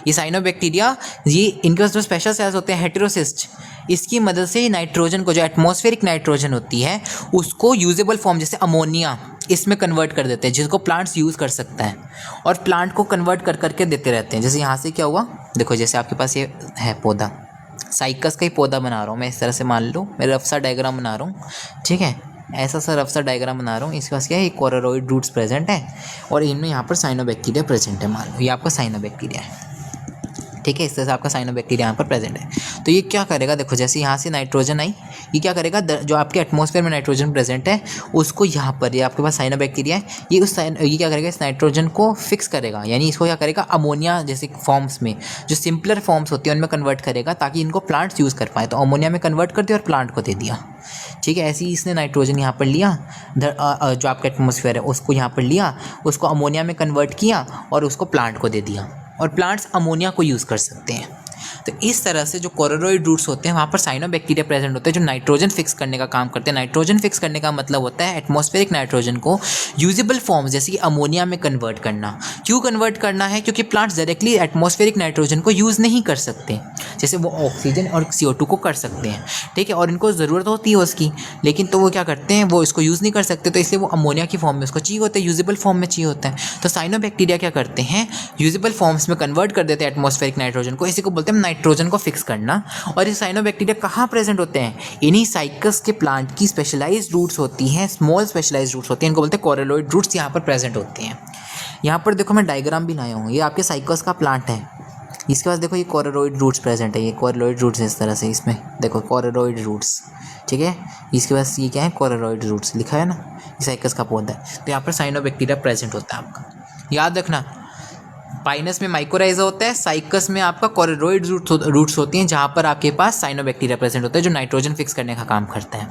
ये साइनोबैक्टीरिया, ये इनके पास जो स्पेशल सेल्स होते हैं हेटेरोसिस्ट, इसकी मदद से नाइट्रोजन को, जो एटमॉस्फेरिक नाइट्रोजन होती है, उसको यूजेबल फॉर्म जैसे अमोनिया इसमें कन्वर्ट कर देते हैं, जिसको प्लांट्स यूज़ कर सकता है। और प्लांट को कन्वर्ट कर करके देते रहते हैं। जैसे यहाँ से क्या हुआ, देखो जैसे आपके पास ये है पौधा, साइकस का ही पौधा बना रहा हूँ मैं, इस तरह से मान लो, मैं रफ सा डायग्राम बना रहा हूँ। ठीक है, ऐसा सा रफ सा डायग्राम बना रहा हूँ। इसके पास क्या है, कॉरेलॉइड रूट्स प्रेजेंट है, और इनमें यहाँ पर साइनोबैक्टीरिया प्रेजेंट है। मान लो ये आपका साइनोबैक्टीरिया है। ठीक है, इस तरह से आपका साइनोबैक्टीरिया यहाँ पर प्रेजेंट है। तो ये क्या करेगा, देखो जैसे यहाँ से नाइट्रोजन आई, ये क्या करेगा, जो आपके एटमॉस्फेयर में नाइट्रोजन प्रेजेंट है, उसको यहाँ पर, ये आपके पास साइनोबैक्टीरिया है, ये क्या करेगा, इस नाइट्रोजन को फिक्स करेगा, यानी इसको क्या करेगा, अमोनिया जैसे फॉर्म्स में, जो सिंपलर फॉर्म्स होती है उनमें कन्वर्ट करेगा, ताकि इनको प्लांट्स यूज़ कर पाए। तो अमोनिया में कन्वर्ट कर दिया और प्लांट को दे दिया। ठीक है, ऐसे ही इसने नाइट्रोजन यहाँ पर लिया, जो आपका एटमॉस्फेयर है उसको यहाँ पर लिया, उसको अमोनिया में कन्वर्ट किया और उसको प्लांट को दे दिया, और प्लांट्स अमोनिया को यूज़ कर सकते हैं। तो इस तरह से जो कॉरेलॉइड रूट्स होते हैं, वहाँ पर साइनोबैक्टीरिया प्रेजेंट होते हैं, जो नाइट्रोजन फिक्स करने का काम करते हैं। नाइट्रोजन फिक्स करने का मतलब होता है एटमॉस्फेरिक नाइट्रोजन को यूजेबल फॉर्म जैसे कि अमोनिया में कन्वर्ट करना। क्यों कन्वर्ट करना है, क्योंकि प्लांट्स डायरेक्टली एटमॉस्फेरिक नाइट्रोजन को यूज़ नहीं कर सकते, जैसे वो ऑक्सीजन और CO2 को कर सकते हैं। ठीक है, और इनको ज़रूरत होती है उसकी, लेकिन तो वो क्या करते हैं, वो इसको यूज़ नहीं कर सकते, तो इसलिए वो अमोनिया की फॉर्म में उसको चाहिए होता है, यूजेबल फॉर्म में चाहिए होता है। तो साइनोबैक्टीरिया क्या करते हैं, यूजेबल फॉर्म्स में कन्वर्ट कर देते हैं एटमॉस्फेरिक नाइट्रोजन को, इसी को बोलते हैं नाइट्रोजन को फिक्स करना। और ये साइनोबैक्टीरिया कहाँ प्रेजेंट होते हैं, इन्हीं साइकस के प्लांट की स्पेशलाइज्ड रूट्स होती हैं, स्मॉल स्पेशलाइज्ड रूट्स होती हैं, इनको बोलते हैं कॉरेलॉइड रूट्स, यहाँ पर प्रेजेंट होते हैं। यहाँ पर देखो मैं डायग्राम भी लाया हूँ, ये आपके साइकस का प्लांट है, इसके पास देखो ये कॉरेलॉइड रूट्स प्रेजेंट है, ये कॉरेलॉइड रूट्स है इस तरह से, इसमें देखो कॉरेलॉइड रूट्स। ठीक है, इसके पास ये क्या है, कॉरेलॉइड रूट्स लिखा है ना, ये साइकस का पौधा है। तो यहाँ पर साइनोबैक्टीरिया प्रेजेंट होता है आपका, याद रखना। पाइनस में माइकोराइजा होता है, साइकस में आपका कॉरेलॉइड रूट्स होती हैं, जहाँ पर आपके पास साइनोबैक्टीरिया प्रेजेंट होता है, जो नाइट्रोजन फिक्स करने का काम करता है।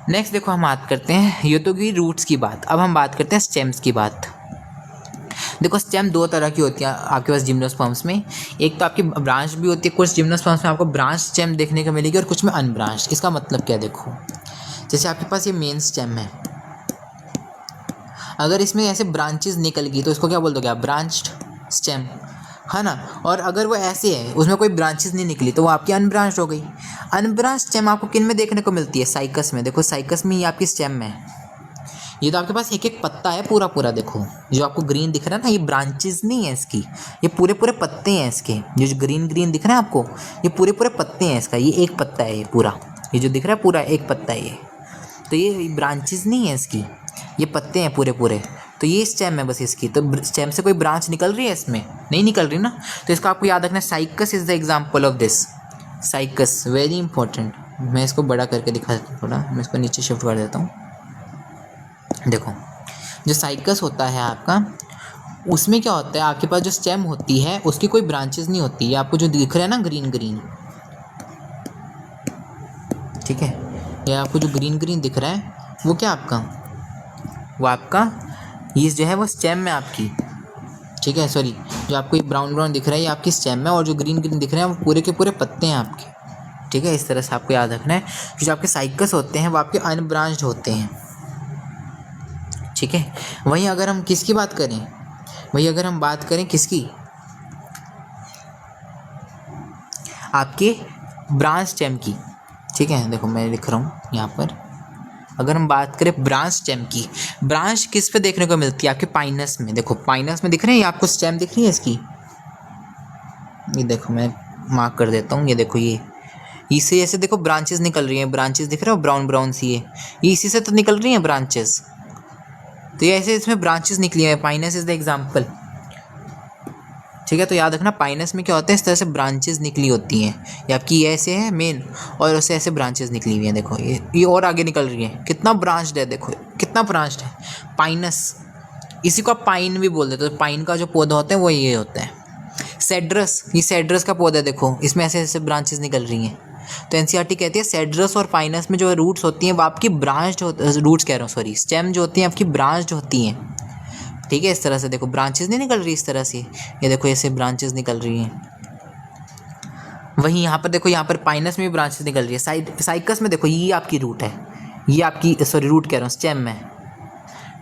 नेक्स्ट देखो हम बात करते हैं, ये तो की रूट्स की बात, अब हम बात करते हैं स्टेम्स की बात। देखो स्टेम दो तरह की होती है आपके पास जिम्नोस्पर्म्स में, एक तो आपकी ब्रांच भी होती है, कुछ जिम्नोस्पर्म्स में आपको ब्रांच स्टेम देखने को मिलेगी और कुछ में अनब्रांच। इसका मतलब क्या, देखो जैसे आपके पास ये मेन स्टेम है, अगर इसमें ऐसे ब्रांचेस निकल गई तो इसको क्या बोल दोगे आप, ब्रांच्ड स्टेम, है ना। और अगर वो ऐसे है, उसमें कोई ब्रांचेस नहीं निकली, तो वो आपकी अनब्रांच हो गई। अनब्रांच स्टेम आपको किन में देखने को मिलती है, साइकस में। देखो साइकस में ये आपकी स्टेम है, ये तो आपके पास एक एक पत्ता है पूरा पूरा, देखो जो आपको ग्रीन दिख रहा है ना, ये ब्रांचेस नहीं है इसकी, ये पूरे पूरे पत्ते हैं इसके, जो ग्रीन ग्रीन दिख रहा है आपको, ये पूरे पूरे पत्ते हैं इसका, ये एक पत्ता है ये पूरा, ये जो दिख रहा है पूरा एक पत्ता है ये। तो ये ब्रांचेस नहीं है इसकी, ये पत्ते हैं पूरे पूरे। तो ये स्टेम है बस इसकी, तो स्टेम से कोई ब्रांच निकल रही है इसमें? नहीं निकल रही ना। तो इसका आपको याद रखना है, cycas is the example of this. Cycas very important. मैं इसको बड़ा करके दिखा देता हूँ थोड़ा, मैं इसको नीचे शिफ्ट कर देता हूँ। देखो जो साइकस होता है आपका, उसमें क्या होता है, आपके पास जो स्टेम होती है उसकी कोई ब्रांचेस नहीं होती। ये आपको जो दिख रहा है ना ग्रीन ग्रीन, ठीक है, ये आपको जो ग्रीन ग्रीन दिख रहा है वो क्या आपका, वो आपका ये जो है वो स्टेम है आपकी, ठीक है। सॉरी, जो आपको ये ब्राउन ब्राउन दिख रहा है ये आपकी स्टेम है, और जो ग्रीन ग्रीन दिख रहे हैं वो पूरे के पूरे पत्ते हैं आपके, ठीक है। इस तरह से आपको याद रखना है कि जो आपके साइकस होते हैं वो आपके अनब्रांच्ड होते हैं, ठीक है। वहीं अगर हम किसकी बात करें, वहीं अगर हम बात करें किसकी, आपके ब्रांच स्टेम की, ठीक है। देखो मैं लिख रहा हूँ यहाँ पर, अगर हम बात करें ब्रांच स्टेम की, ब्रांच किस पे देखने को मिलती है, आपके पाइनस में। देखो पाइनस में दिख रहे हैं, ये आपको स्टेम दिख रही है इसकी, ये देखो मैं मार्क कर देता हूँ, ये देखो ये इसे ऐसे देखो ब्रांचेस निकल रही हैं, ब्रांचेस दिख रहे हो ब्राउन ब्राउन सी है, ये इसी से तो निकल रही हैं ब्रांचेस। तो ये ऐसे इसमें ब्रांचेस निकली हैं, पाइनस इज द एग्जाम्पल, ठीक है। तो याद रखना पाइनस में क्या होता है, इस तरह से ब्रांचेस निकली होती हैं। ये आपकी ये ऐसे है मेन, और उससे ऐसे ब्रांचेस निकली हुई हैं। देखो ये और आगे निकल रही है, कितना ब्रांच्ड है, देखो कितना ब्रांच्ड है पाइनस। इसी को आप पाइन भी बोल देते हो। तो पाइन का जो पौधा होता है वो ये होता है। सेड्रस, ये सेड्रस का पौधा है, देखो इसमें ऐसे ऐसे ब्रांचेस निकल रही हैं। तो एनसीईआरटी कहती है सेड्रस और पाइनस में जो रूट्स होती हैं वो आपकी ब्रांच्ड रूट्स कह रहा हूँ सॉरी, स्टेम जो होती हैं आपकी ब्रांच्ड होती हैं, ठीक है। इस तरह से देखो ब्रांचेस नहीं निकल रही इस तरह से, ये देखो ऐसे ब्रांचेस निकल रही हैं। वहीं यहाँ पर देखो, यहाँ पर पाइनस में भी ब्रांचेस निकल रही है। साइकस में देखो ये आपकी रूट है, ये आपकी सॉरी रूट कह रहा हूँ, स्टेम है,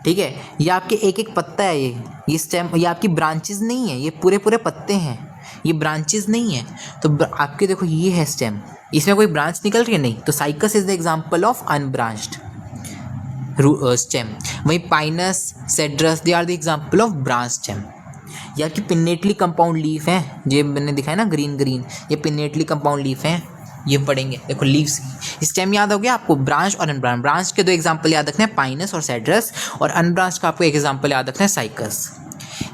ठीक है। ये आपके एक एक पत्ता है, ये स्टेम, ये आपकी ब्रांचेस नहीं है, ये पूरे पूरे पत्ते हैं, ये ब्रांचेस नहीं है। तो आपके देखो ये है स्टेम, इसमें कोई ब्रांच निकल रही है नहीं, तो cycas is the example of unbranched stem. वहीं pinus, cedrus, they are the example of branch stem. ये आपकी पिन्नेटली कंपाउंड लीफ है, ये मैंने दिखाया ना ग्रीन ग्रीन, ये पिन्नेटली कंपाउंड लीफ है, ये पढ़ेंगे। देखो लीव्स की स्टेम याद हो गया आपको, ब्रांच और अनब्रांच। ब्रांच के दो एग्जाम्पल याद रखना है, पाइनस और सेड्रस, और अनब्रांच का आपको एक एग्जाम्पल याद रखना है, साइकस।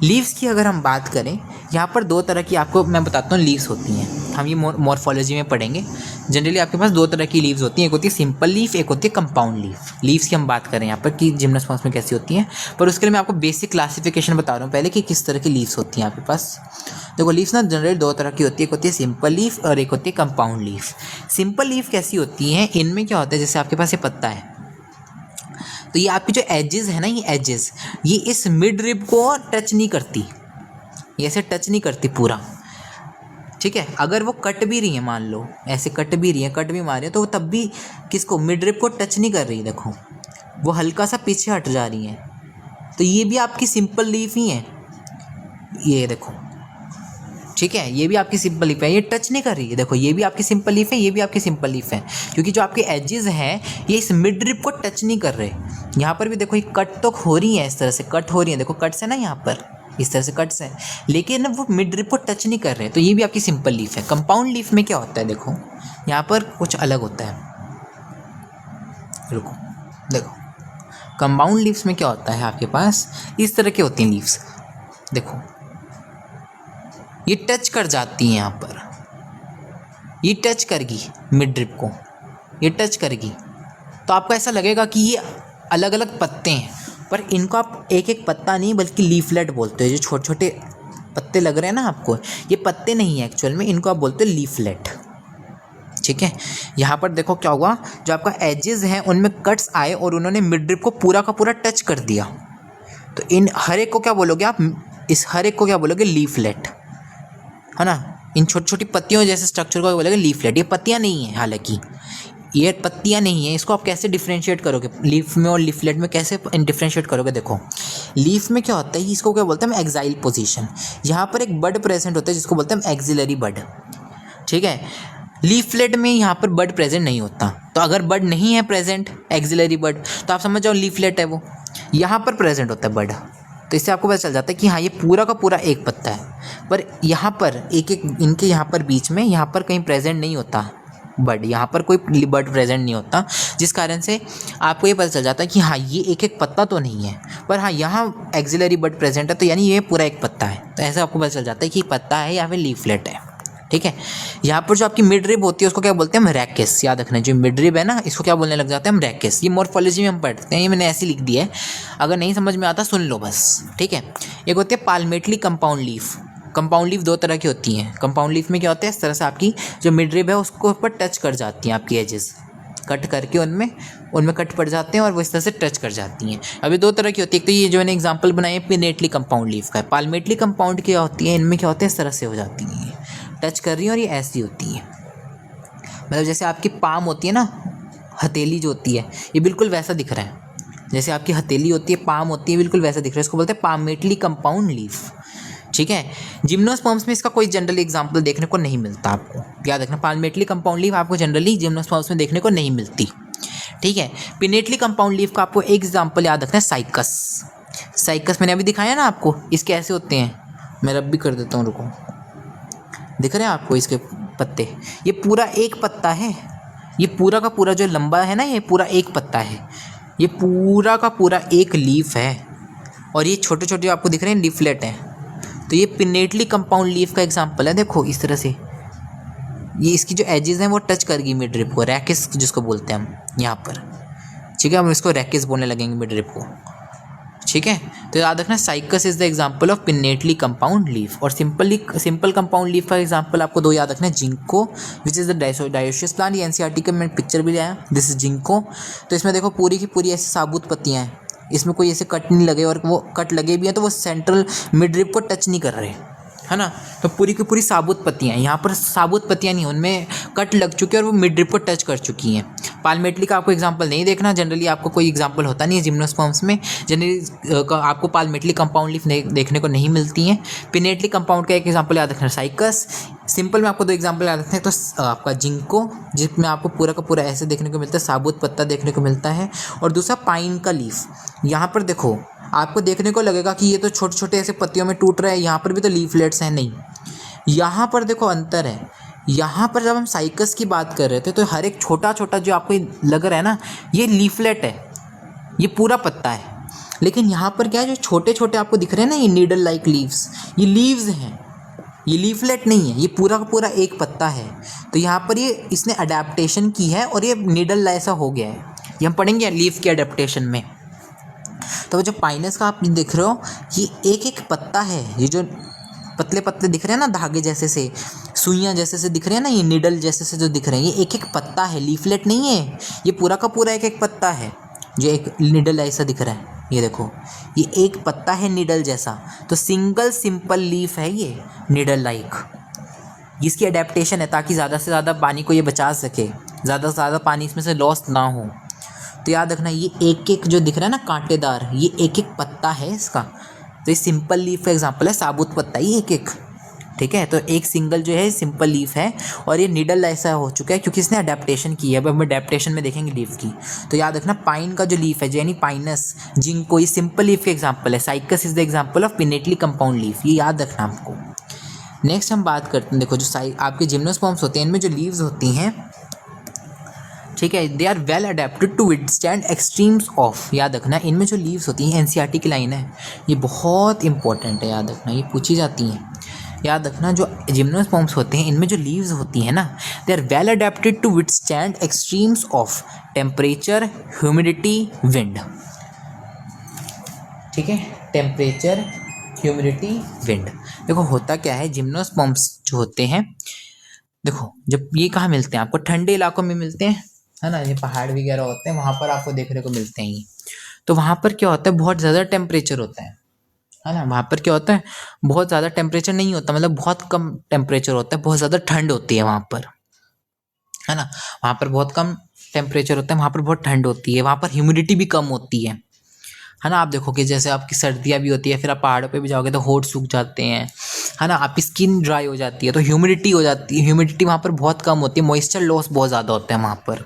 लीव्स की अगर हम बात करें, यहाँ पर दो तरह की आपको मैं बताता हूँ लीव्स होती हैं, हम ये मॉर्फोलॉजी में पढ़ेंगे। जनरली आपके पास दो तरह की लीव्स होती हैं, एक होती है सिंपल लीफ, एक होती है कंपाउंड लीफ। लीव्स की हम बात करें यहाँ पर कि जिम्नोस्पर्म्स में कैसी होती हैं, पर उसके लिए मैं आपको बेसिक क्लासिफिकेशन बता रहा हूँ पहले कि किस तरह की लीव्स होती हैं आपके पास। देखो लीव्स ना जनरली दो तरह की होती है, एक होती है सिंपल लीफ और एक होती है कंपाउंड लीफ। सिंपल लीफ कैसी होती हैं, इनमें क्या होता है, जैसे आपके पास ये पत्ता है, तो ये आपकी जो एजेस है ना, ये एजेस ये इस मिड रिब को टच नहीं करती, ये ऐसे टच नहीं करती पूरा, ठीक है। अगर वो कट भी रही है, मान लो ऐसे कट भी रही है, कट भी मारे, तो वो तब भी किसको, मिड रिब को टच नहीं कर रही, देखो वो हल्का सा पीछे हट जा रही है। तो ये भी आपकी सिंपल लीफ ही है, ये देखो, ठीक है, ये भी आपकी सिंपल लीफ है, ये टच नहीं कर रही है। देखो ये भी आपकी सिंपल लीफ है, ये भी आपकी सिंपल लीफ है, क्योंकि जो आपके एजेस हैं ये इस मिड रिब को टच नहीं कर रहे। यहाँ पर भी देखो ये कट तो हो रही है, इस तरह से कट हो रही है, देखो कट्स है ना यहाँ पर, इस तरह से कट्स है, लेकिन वो मिड रिब को टच नहीं कर रहे, तो ये भी आपकी सिंपल लीफ है। कंपाउंड लीफ में क्या होता है, देखो यहाँ पर कुछ अलग होता है, रुको देखो कंपाउंड लीव्स में क्या होता है, आपके पास इस तरह की होती हैं लीव्स, देखो ये टच कर जाती हैं, यहाँ पर ये टच करेगी मिड रिब को, ये टच करेगी, तो आपको ऐसा लगेगा कि ये अलग अलग पत्ते हैं, पर इनको आप एक एक पत्ता नहीं बल्कि लीफलेट बोलते हो। जो छोटे छोटे पत्ते लग रहे हैं ना आपको, ये पत्ते नहीं है एक्चुअल में, इनको आप बोलते हो लीफलेट, ठीक है। यहाँ पर देखो क्या हुआ, जो आपका एजेस हैं उनमें कट्स आए और उन्होंने मिड रिब को पूरा का पूरा टच कर दिया, तो इन हर एक को क्या बोलोगे आप, इस हर एक को क्या बोलोगे, लीफलेट, है ना। इन छोटी छोटी पत्तियों जैसे स्ट्रक्चर को बोलेगा लीफलेट। ये पत्तियाँ नहीं हैं, हालांकि ये पत्तियाँ नहीं हैं, इसको आप कैसे डिफ्रेंशिएट करोगे, लीफ में और लीफलेट में कैसे डिफ्रेंशिएट करोगे। देखो लीफ में क्या होता है, इसको क्या बोलते हैं हम, एक्साइल पोजीशन। यहाँ पर एक बड प्रेजेंट होता है जिसको बोलते हैं हम एक्सिलरी बड, ठीक है। लीफलेट में यहाँ पर बड प्रेजेंट नहीं होता, तो अगर बड नहीं है प्रेजेंट, एक्सिलरी बड, तो आप समझ जाओ लीफलेट है वो। यहाँ पर प्रेजेंट होता है बड, तो इससे आपको पता चल जाता है कि हाँ ये पूरा का पूरा एक पत्ता है, पर यहाँ पर एक एक इनके यहाँ पर बीच में यहाँ पर कहीं प्रेजेंट नहीं होता, बड, यहाँ पर कोई बड प्रेजेंट नहीं होता, जिस कारण से आपको ये पता चल जाता है कि हाँ ये एक एक पत्ता तो नहीं है, पर हाँ यहाँ एक्सिलरी बड प्रेजेंट है, तो यानी ये पूरा एक पत्ता है। तो ऐसे आपको पता चल जाता है कि पत्ता है या फिर लीफलेट है। ठीक है, यहाँ पर जो आपकी मिड रिब होती है उसको क्या बोलते हैं हम, रैकेस। याद रखना, जो मिड रिब है ना इसको क्या बोलने लग जाते हैं हम, रैकेस। ये मॉर्फोलॉजी में हम पढ़ते हैं, ये मैंने ऐसे लिख दिया है, अगर नहीं समझ में आता सुन लो बस। ठीक है, एक होती है पाल्मेटली कंपाउंड लीफ। कंपाउंड लीफ दो तरह की होती हैं। कंपाउंड लीफ में क्या होता है, इस तरह से आपकी जो मिड रिब है उसको ऊपर टच कर जाती हैं, आपकी एजेस कट करके उनमें कट पड़ जाते हैं और वो इस तरह से टच कर जाती हैं। अभी दो तरह की होती है, एक तो ये जो मैंने एग्जांपल बनाई है पिनेटली कंपाउंड लीफ का है। पाल्मेटली कंपाउंड क्या होती है, इनमें क्या होता है इस तरह से हो जाती हैं, टच कर रही है और ये ऐसी होती है, मतलब जैसे आपकी पाम होती है ना, हथेली जो होती है, ये बिल्कुल वैसा दिख रहा है। जैसे आपकी हथेली होती है, पाम होती है, बिल्कुल वैसा दिख रहा है, इसको बोलते हैं पाल्मेटली कंपाउंड लीफ। ठीक है, जिम्नोस्पर्म्स में इसका कोई जनरली एग्जाम्पल देखने को नहीं मिलता, आपको याद रखना। पाल्मेटली कंपाउंड लीफ आपको जनरली जिम्नोस्पर्म्स में देखने को नहीं मिलती। ठीक है, पिनेटली कंपाउंड लीफ का आपको एक एग्जाम्पल याद रखना है, साइकस। साइकस मैंने अभी दिखाया ना आपको, इसके ऐसे होते हैं, मैं रब भी कर देता हूँ, रुको, दिख रहे हैं आपको इसके पत्ते, ये पूरा एक पत्ता है, ये पूरा का पूरा जो लंबा है ना, ये पूरा एक पत्ता है, ये पूरा का पूरा एक लीफ है, और ये छोटे छोटे आपको दिख रहे हैं लीफलेट हैं। तो ये पिनेटली कंपाउंड लीफ का एग्जांपल है, देखो इस तरह से ये इसकी जो एजेस हैं वो टच करेगी मिड रिब को, रैकेस जिसको बोलते हैं हम यहाँ पर। ठीक है, हम इसको रैकेस बोलने लगेंगे मिड रिब को। ठीक है, तो याद रखना Cycas is the example of pinnately compound leaf. और सिंपल कंपाउंड लीफ का एग्जांपल आपको दो याद रखना है, Ginkgo which is the dioecious plant, ये एनसीईआरटी का मैंने पिक्चर भी लाया, दिस इज जिंको। तो इसमें देखो पूरी की पूरी ऐसी साबुत पत्तियाँ हैं, इसमें कोई ऐसे कट नहीं लगे, और वो कट लगे भी हैं तो वो सेंट्रल मिड रिब को टच नहीं कर रहे, है ना। तो पूरी की पूरी साबुत पत्तियाँ हैं, यहाँ पर साबुत पत्तियाँ नहीं, उनमें कट लग चुकी है और वो मिड रिब को टच कर चुकी हैं। पाल्मेटली का आपको एग्जांपल नहीं देखना, जनरली आपको कोई एग्जांपल होता नहीं है जिम्नोस्पर्म्स में, जनरली आपको पाल्मेटली कंपाउंड लीफ देखने को नहीं मिलती हैं। पिनेटली कंपाउंड का एक एग्जांपल याद रखना साइकस। सिंपल में आपको दो एग्जांपल याद रखते हैं, तो आपका जिंको जिसमें आपको पूरा का पूरा ऐसे देखने को मिलता है, साबुत पत्ता देखने को मिलता है, और दूसरा पाइन का लीफ। यहाँ पर देखो आपको देखने को लगेगा कि ये तो छोटे छोटे ऐसे पत्तियों में टूट रहा है, यहाँ पर भी तो लीफलेट्स हैं, नहीं, यहाँ पर देखो अंतर है। यहाँ पर जब हम साइकस की बात कर रहे थे तो हर एक छोटा छोटा जो आपको लग रहा है ना, ये लीफलेट है, ये पूरा पत्ता है। लेकिन यहाँ पर क्या है, जो छोटे छोटे आपको दिख रहे हैं ना, ये नीडल लाइक लीव्स, ये लीव्स हैं, ये लीफलेट नहीं है, ये पूरा का पूरा एक पत्ता है। तो यहाँ पर ये इसने अडेप्टेशन की है और ये नीडल ऐसा हो गया है, ये हम पढ़ेंगे लीफ के अडेप्टेशन में। तो जो पाइनस का आप देख रहे हो, ये एक एक पत्ता है, ये जो पतले पतले दिख रहे हैं ना, धागे जैसे से, सुइयाँ जैसे से दिख रहे हैं ना, ये निडल जैसे से जो दिख रहे हैं, ये एक एक पत्ता है, लीफलेट नहीं है, ये पूरा का पूरा एक एक पत्ता है, जो एक निडल ऐसा दिख रहा है। ये देखो ये एक पत्ता है निडल जैसा, तो सिंगल सिंपल लीफ है ये निडल लाइक। इसकी अडेप्टेशन है ताकि ज़्यादा से ज़्यादा पानी को ये बचा सके, ज़्यादा से ज़्यादा पानी इसमें से लॉस ना हो। तो याद रखना ये एक एक जो दिख रहा है ना कांटेदार, ये एक एक पत्ता है इसका। तो ये सिंपल लीफ का एग्जांपल है, साबुत पत्ता ही एक एक। ठीक है, तो एक सिंगल जो है सिंपल लीफ है, और ये निडल ऐसा हो चुका है क्योंकि इसने अडेप्टेशन की है। अब हम अडेप्टेशन में देखेंगे लीफ की। तो याद रखना पाइन का जो लीफ है, यानी पाइनस, जिंको, ये सिंपल लीफ का एग्जांपल है। Cycas is the example of pinnately compound leaf, ये याद रखना आपको। नेक्स्ट हम बात करते हैं, देखो जो आपके जिम्नोस्पर्म्स होते हैं, इनमें जो लीव्स होती हैं, ठीक है, they are well adapted to withstand extremes of. याद रखना इनमें जो लीव्स होती हैं, एनसीईआरटी की लाइन है, ये बहुत इंपॉर्टेंट है, याद रखना, ये पूछी जाती हैं। याद रखना जो जिम्नोस्पर्म्स होते हैं, इनमें जो लीव्स होती हैं ना, they are well adapted to withstand extremes of temperature, humidity, wind. ठीक है, टेम्परेचर, ह्यूमिडिटी, विंड। देखो होता क्या है, जिम्नोस्पर्म्स जो होते हैं, देखो जब ये कहाँ मिलते हैं आपको, ठंडे इलाकों में मिलते हैं, है ना, ये पहाड़ वगैरह होते हैं, वहाँ पर आपको देखने को मिलते हैं ये। तो वहाँ पर क्या होता है, बहुत ज़्यादा टेम्परेचर होता है ना। वहाँ पर क्या होता है, बहुत ज़्यादा टेम्परेचर नहीं होता, मतलब बहुत कम टेम्परेचर होता है, बहुत ज़्यादा ठंड होती है वहाँ पर, है ना। वहाँ पर बहुत कम टेम्परेचर होता है, वहाँ पर बहुत ठंड होती है, वहाँ पर ह्यूमिडिटी भी कम होती है ना। आप देखो कि जैसे आपकी सर्दियाँ भी होती है, फिर आप पहाड़ों पे भी जाओगे तो होठ सूख जाते हैं, है ना, आपकी स्किन ड्राई हो जाती है, तो ह्यूमिडिटी हो जाती है, ह्यूमिडिटी वहाँ पर बहुत कम होती है, मॉइस्चर लॉस बहुत ज़्यादा होता है वहाँ पर,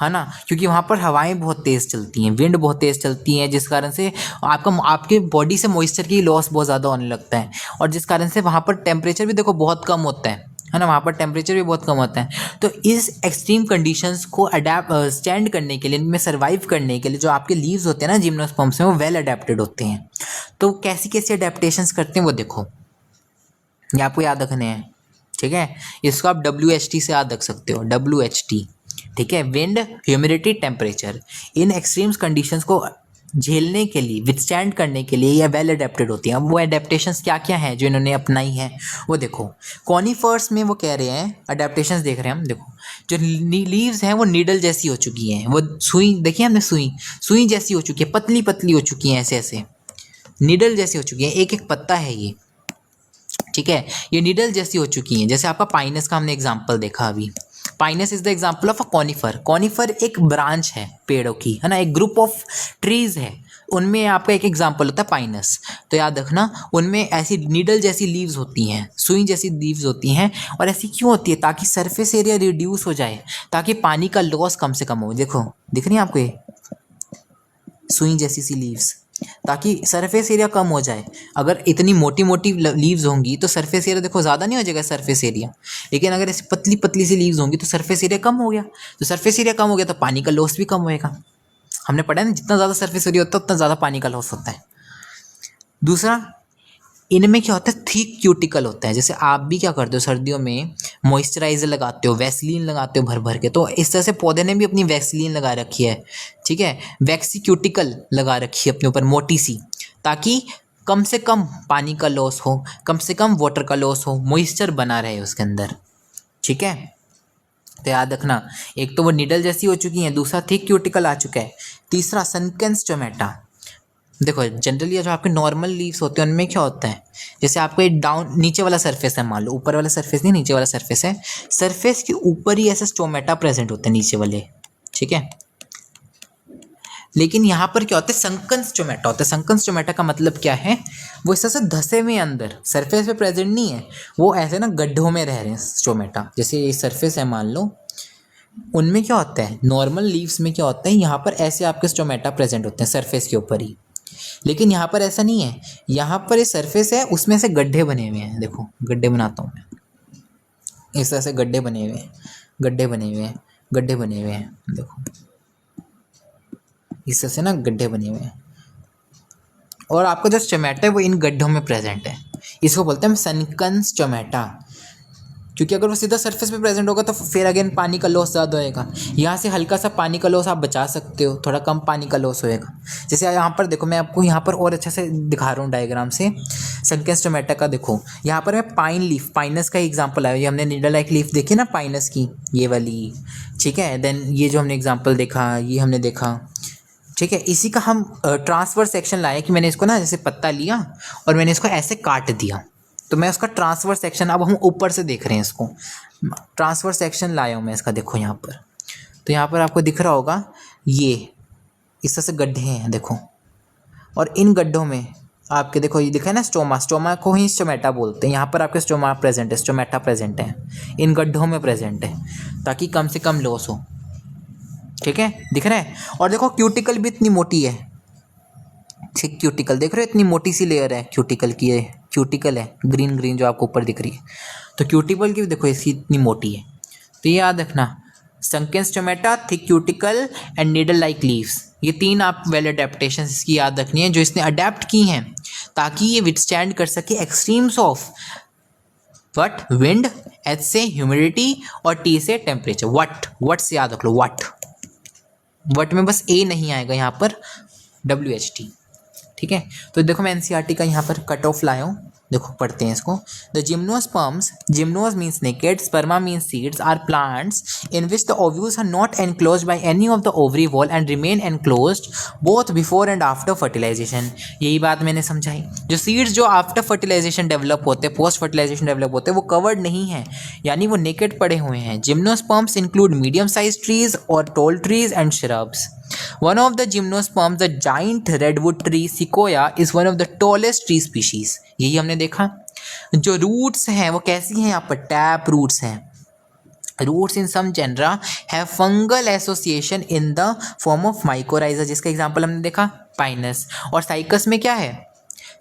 है ना, क्योंकि वहाँ पर हवाएं बहुत तेज़ चलती हैं, विंड बहुत तेज़ चलती हैं, जिस कारण से आपके बॉडी से मॉइस्चर की लॉस बहुत ज़्यादा होने लगता है, और जिस कारण से वहाँ पर टेम्परेचर भी देखो बहुत कम होता है ना, वहाँ पर टेम्परेचर भी बहुत कम होता है। तो इस एक्सट्रीम कंडीशंस को स्टैंड करने के लिए, इनमें सर्वाइव करने के लिए जो आपके लीव्स होते हैं ना जिम्नोस्पर्म्स में, वो वेल अडेप्टेड होते हैं। तो कैसी कैसी अडेप्टेशंस करते हैं वो देखो, ये आपको याद रखने हैं, ठीक है। इसको आप WHT से याद रख सकते हो, WHT, ठीक है। Wind, humidity, temperature. इन एक्सट्रीम्स कंडीशंस को झेलने के लिए, विथस्टैंड करने के लिए ये वेल अडेप्टेड होती हैं। अब वो अडेप्टेशंस क्या क्या हैं जो इन्होंने अपनाई हैं वो देखो। कॉनिफर्स में वो कह रहे हैं अडेप्टेशंस देख रहे हैं हम, देखो जो लीव्स हैं वो नीडल जैसी हो चुकी हैं, वो सुई, देखिए हमने सुई जैसी हो चुकी है, पतली पतली हो चुकी हैं, ऐसे ऐसे नीडल जैसी हो चुकी है, एक एक पत्ता है ये, ठीक है। ये नीडल जैसी हो चुकी हैं। जैसे आपका पाइनस का हमने एग्जाम्पल देखा अभी, Pinus is the example of a conifer. Conifer एक ब्रांच है पेड़ों की, है ना, एक ग्रुप ऑफ ट्रीज है, उनमें आपका एक एग्जाम्पल होता है पाइनस। तो याद रखना, उनमें ऐसी नीडल जैसी लीव्स होती हैं, सुई जैसी लीव्स होती हैं। और ऐसी क्यों होती है? ताकि सरफेस एरिया रिड्यूस हो जाए, ताकि पानी का लॉस कम से कम हो। देखो दिख रही है आपको ये सुई जैसी सी लीव्स, ताकि सरफेस एरिया कम हो जाए। अगर इतनी मोटी मोटी लीव्स होंगी तो सरफेस एरिया देखो ज़्यादा नहीं हो जाएगा सरफेस एरिया, लेकिन अगर ऐसी पतली पतली सी लीव्स होंगी तो सरफेस एरिया कम हो गया। तो सरफेस एरिया कम हो गया तो पानी का लॉस भी कम होएगा। हमने पढ़ा है ना, जितना ज़्यादा सरफेस एरिया होता है उतना ज़्यादा पानी का लॉस होता है। दूसरा, इनमें क्या होता है, थिक क्यूटिकल होता है। जैसे आप भी क्या करते हो, सर्दियों में मॉइस्चराइजर लगाते हो, वैसलीन लगाते हो भर भर के, तो इस तरह से पौधे ने भी अपनी वैसलीन लगा रखी है, ठीक है, वैक्सी क्यूटिकल लगा रखी है अपने ऊपर मोटी सी, ताकि कम से कम पानी का लॉस हो, कम से कम वाटर का लॉस हो, मॉइस्चर बना रहे उसके अंदर, ठीक है। तो याद रखना, एक तो वो नीडल जैसी हो चुकी है, दूसरा थिक क्यूटिकल आ चुका है, तीसरा सनकन स्टोमेटा। देखो जनरली जो आपके नॉर्मल लीव्स होते हैं उनमें क्या होता है, जैसे आपको एक डाउन नीचे वाला सरफेस है, मान लो ऊपर वाला सरफेस नहीं, नीचे वाला सरफेस है, सरफेस के ऊपर ही ऐसे स्टोमेटा प्रेजेंट होते हैं नीचे वाले, ठीक है। लेकिन यहाँ पर क्या होता है, संकन स्टोमेटा होता है। संकन स्टोमेटा का मतलब क्या है, वो इस तरह से धसे हुए अंदर, सरफेस पे प्रेजेंट नहीं है, वो ऐसे ना गड्ढों में रह रहे हैं स्टोमेटा। जैसे ये सरफेस है मान लो, उनमें क्या होता है, नॉर्मल लीव्स में क्या होता है, यहाँ पर ऐसे आपके स्टोमेटा प्रेजेंट होते हैं सरफेस के ऊपर ही। लेकिन यहाँ पर ऐसा नहीं है, यहाँ पर ये सरफेस है, उसमें से गड्ढे बने हुए हैं। देखो गड्ढे बनाता हूँ मैं, इस तरह से गड्ढे बने हुए हैं, गड्ढे बने हुए हैं, गड्ढे बने हुए हैं, देखो इस तरह से ना गड्ढे बने हुए हैं। और आपका जो स्टोमेटा है वो इन गड्ढों में प्रेजेंट है, इसको बोलते हैं सनकन स्टोमेटा। क्योंकि अगर वो सीधा सरफेस पे प्रेजेंट होगा तो फिर अगेन पानी का लॉस ज़्यादा होएगा। यहाँ से हल्का सा पानी का लॉस आप बचा सकते हो, थोड़ा कम पानी का लॉस होएगा। जैसे यहाँ पर देखो, मैं आपको यहाँ पर और अच्छे से दिखा रहा हूँ डायग्राम से सनकन स्टोमेटा का। देखो यहाँ पर मैं पाइन लीफ, पाइनस का एग्जाम्पल आया, ये हमने नीडल लाइक लीफ देखी ना पाइनस की, ये वाली, ठीक है। देन ये जो हमने एग्जाम्पल देखा, ये हमने देखा, ठीक है। इसी का हम ट्रांसफर सेक्शन लाए कि मैंने इसको ना जैसे पत्ता लिया और मैंने इसको ऐसे काट दिया, तो मैं उसका ट्रांसफर सेक्शन, अब हम ऊपर से देख रहे हैं इसको, ट्रांसफर सेक्शन लाया हूँ मैं इसका। देखो यहाँ पर, तो यहाँ पर आपको दिख रहा होगा ये इस तरह से गड्ढे हैं, देखो। और इन गड्ढों में आपके देखो ये दिखा है ना स्टोमा, स्टोमा को ही स्टोमेटा बोलते हैं। यहाँ पर आपके स्टोमा प्रेजेंट है, स्टोमेटा प्रेजेंट है, इन गड्ढों में प्रेजेंट है, ताकि कम से कम लॉस हो, ठीक है, दिख रहा है। और देखो क्यूटिकल भी इतनी मोटी है, ठीक, क्यूटिकल देख रहे हो, इतनी मोटी सी लेयर है क्यूटिकल की, है क्यूटिकल है ग्रीन ग्रीन जो आपको ऊपर दिख रही है, तो क्यूटिकल की भी देखो इसकी इतनी मोटी है। तो ये याद रखना, sunken stomata, thick cuticle and needle like leaves, ये तीन आप वेल अडेप्टेशन इसकी याद रखनी है जो इसने अडेप्ट की हैं, ताकि ये विथस्टैंड कर सके extremes of what, wind, H से ह्यूमिडिटी और टी से टेम्परेचर। वट से याद रख लो, वट में बस ए नहीं आएगा यहाँ पर, WHT, ठीक है। तो देखो मैं NCERT का यहाँ पर कट ऑफ लाया हूँ, देखो पढ़ते हैं इसको। The gymnosperms, gymnos means naked, sperma means seeds, are plants in which the ovules are not enclosed by any of the ovary wall and remain enclosed both before and after fertilisation. यही बात मैंने समझाई, जो seeds जो after fertilisation develop होते हैं, post fertilisation develop होते हैं, वो कवर्ड नहीं है, यानी वो नेकेड पड़े हुए हैं। Gymnosperms include medium size trees और tall trees and shrubs. One of the gymnosperms, the giant redwood tree sequoia, is one of the tallest tree species. यही हमने देखा। जो रूट्स हैं वो कैसी हैं, यहाँ पर टैप रूट्स हैं। Roots in some genera have fungal association in the form of mycorrhiza, जिसका एग्जाम्पल हमने देखा पाइनस। और साइकस में क्या है,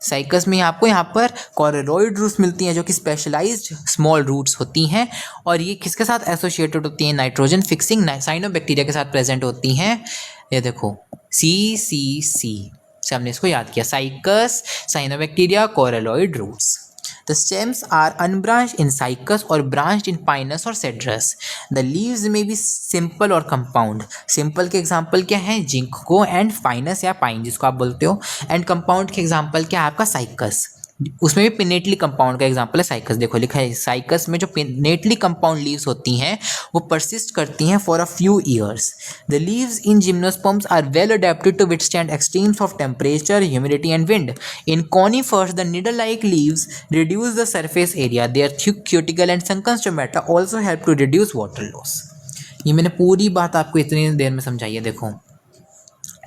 साइकस में आपको यहाँ पर कोरेलॉइड रूट्स मिलती हैं जो कि स्पेशलाइज्ड स्मॉल रूट्स होती हैं, और ये किसके साथ एसोसिएटेड होती हैं, नाइट्रोजन फिक्सिंग साइनोबैक्टीरिया के साथ प्रेजेंट होती हैं। ये देखो CCC से हमने इसको याद किया, Cycas, cyanobacteria, coralloid roots. The stems are unbranched in Cycas or branched in Pinus or Cedrus. The leaves may be simple or compound. Simple के एग्जाम्पल क्या है, जिंको एंड पाइनस या पाइन जिसको आप बोलते हो, एंड कंपाउंड के example क्या है आपका साइकस, उसमें भी पिनेटली कंपाउंड का एग्जाम्पल है साइकस। देखो लिखा है साइकस में जो पिनेटली कंपाउंड लीव्स होती हैं वो परसिस्ट करती हैं for a few years. The leaves in gymnosperms are well adapted to withstand extremes of temperature, humidity and wind. In conifers the needle like leaves reduce the surface area, their thick cuticle and sunken stomata also help to reduce water loss। ये मैंने पूरी बात आपको इतनी देर में समझाई है, देखो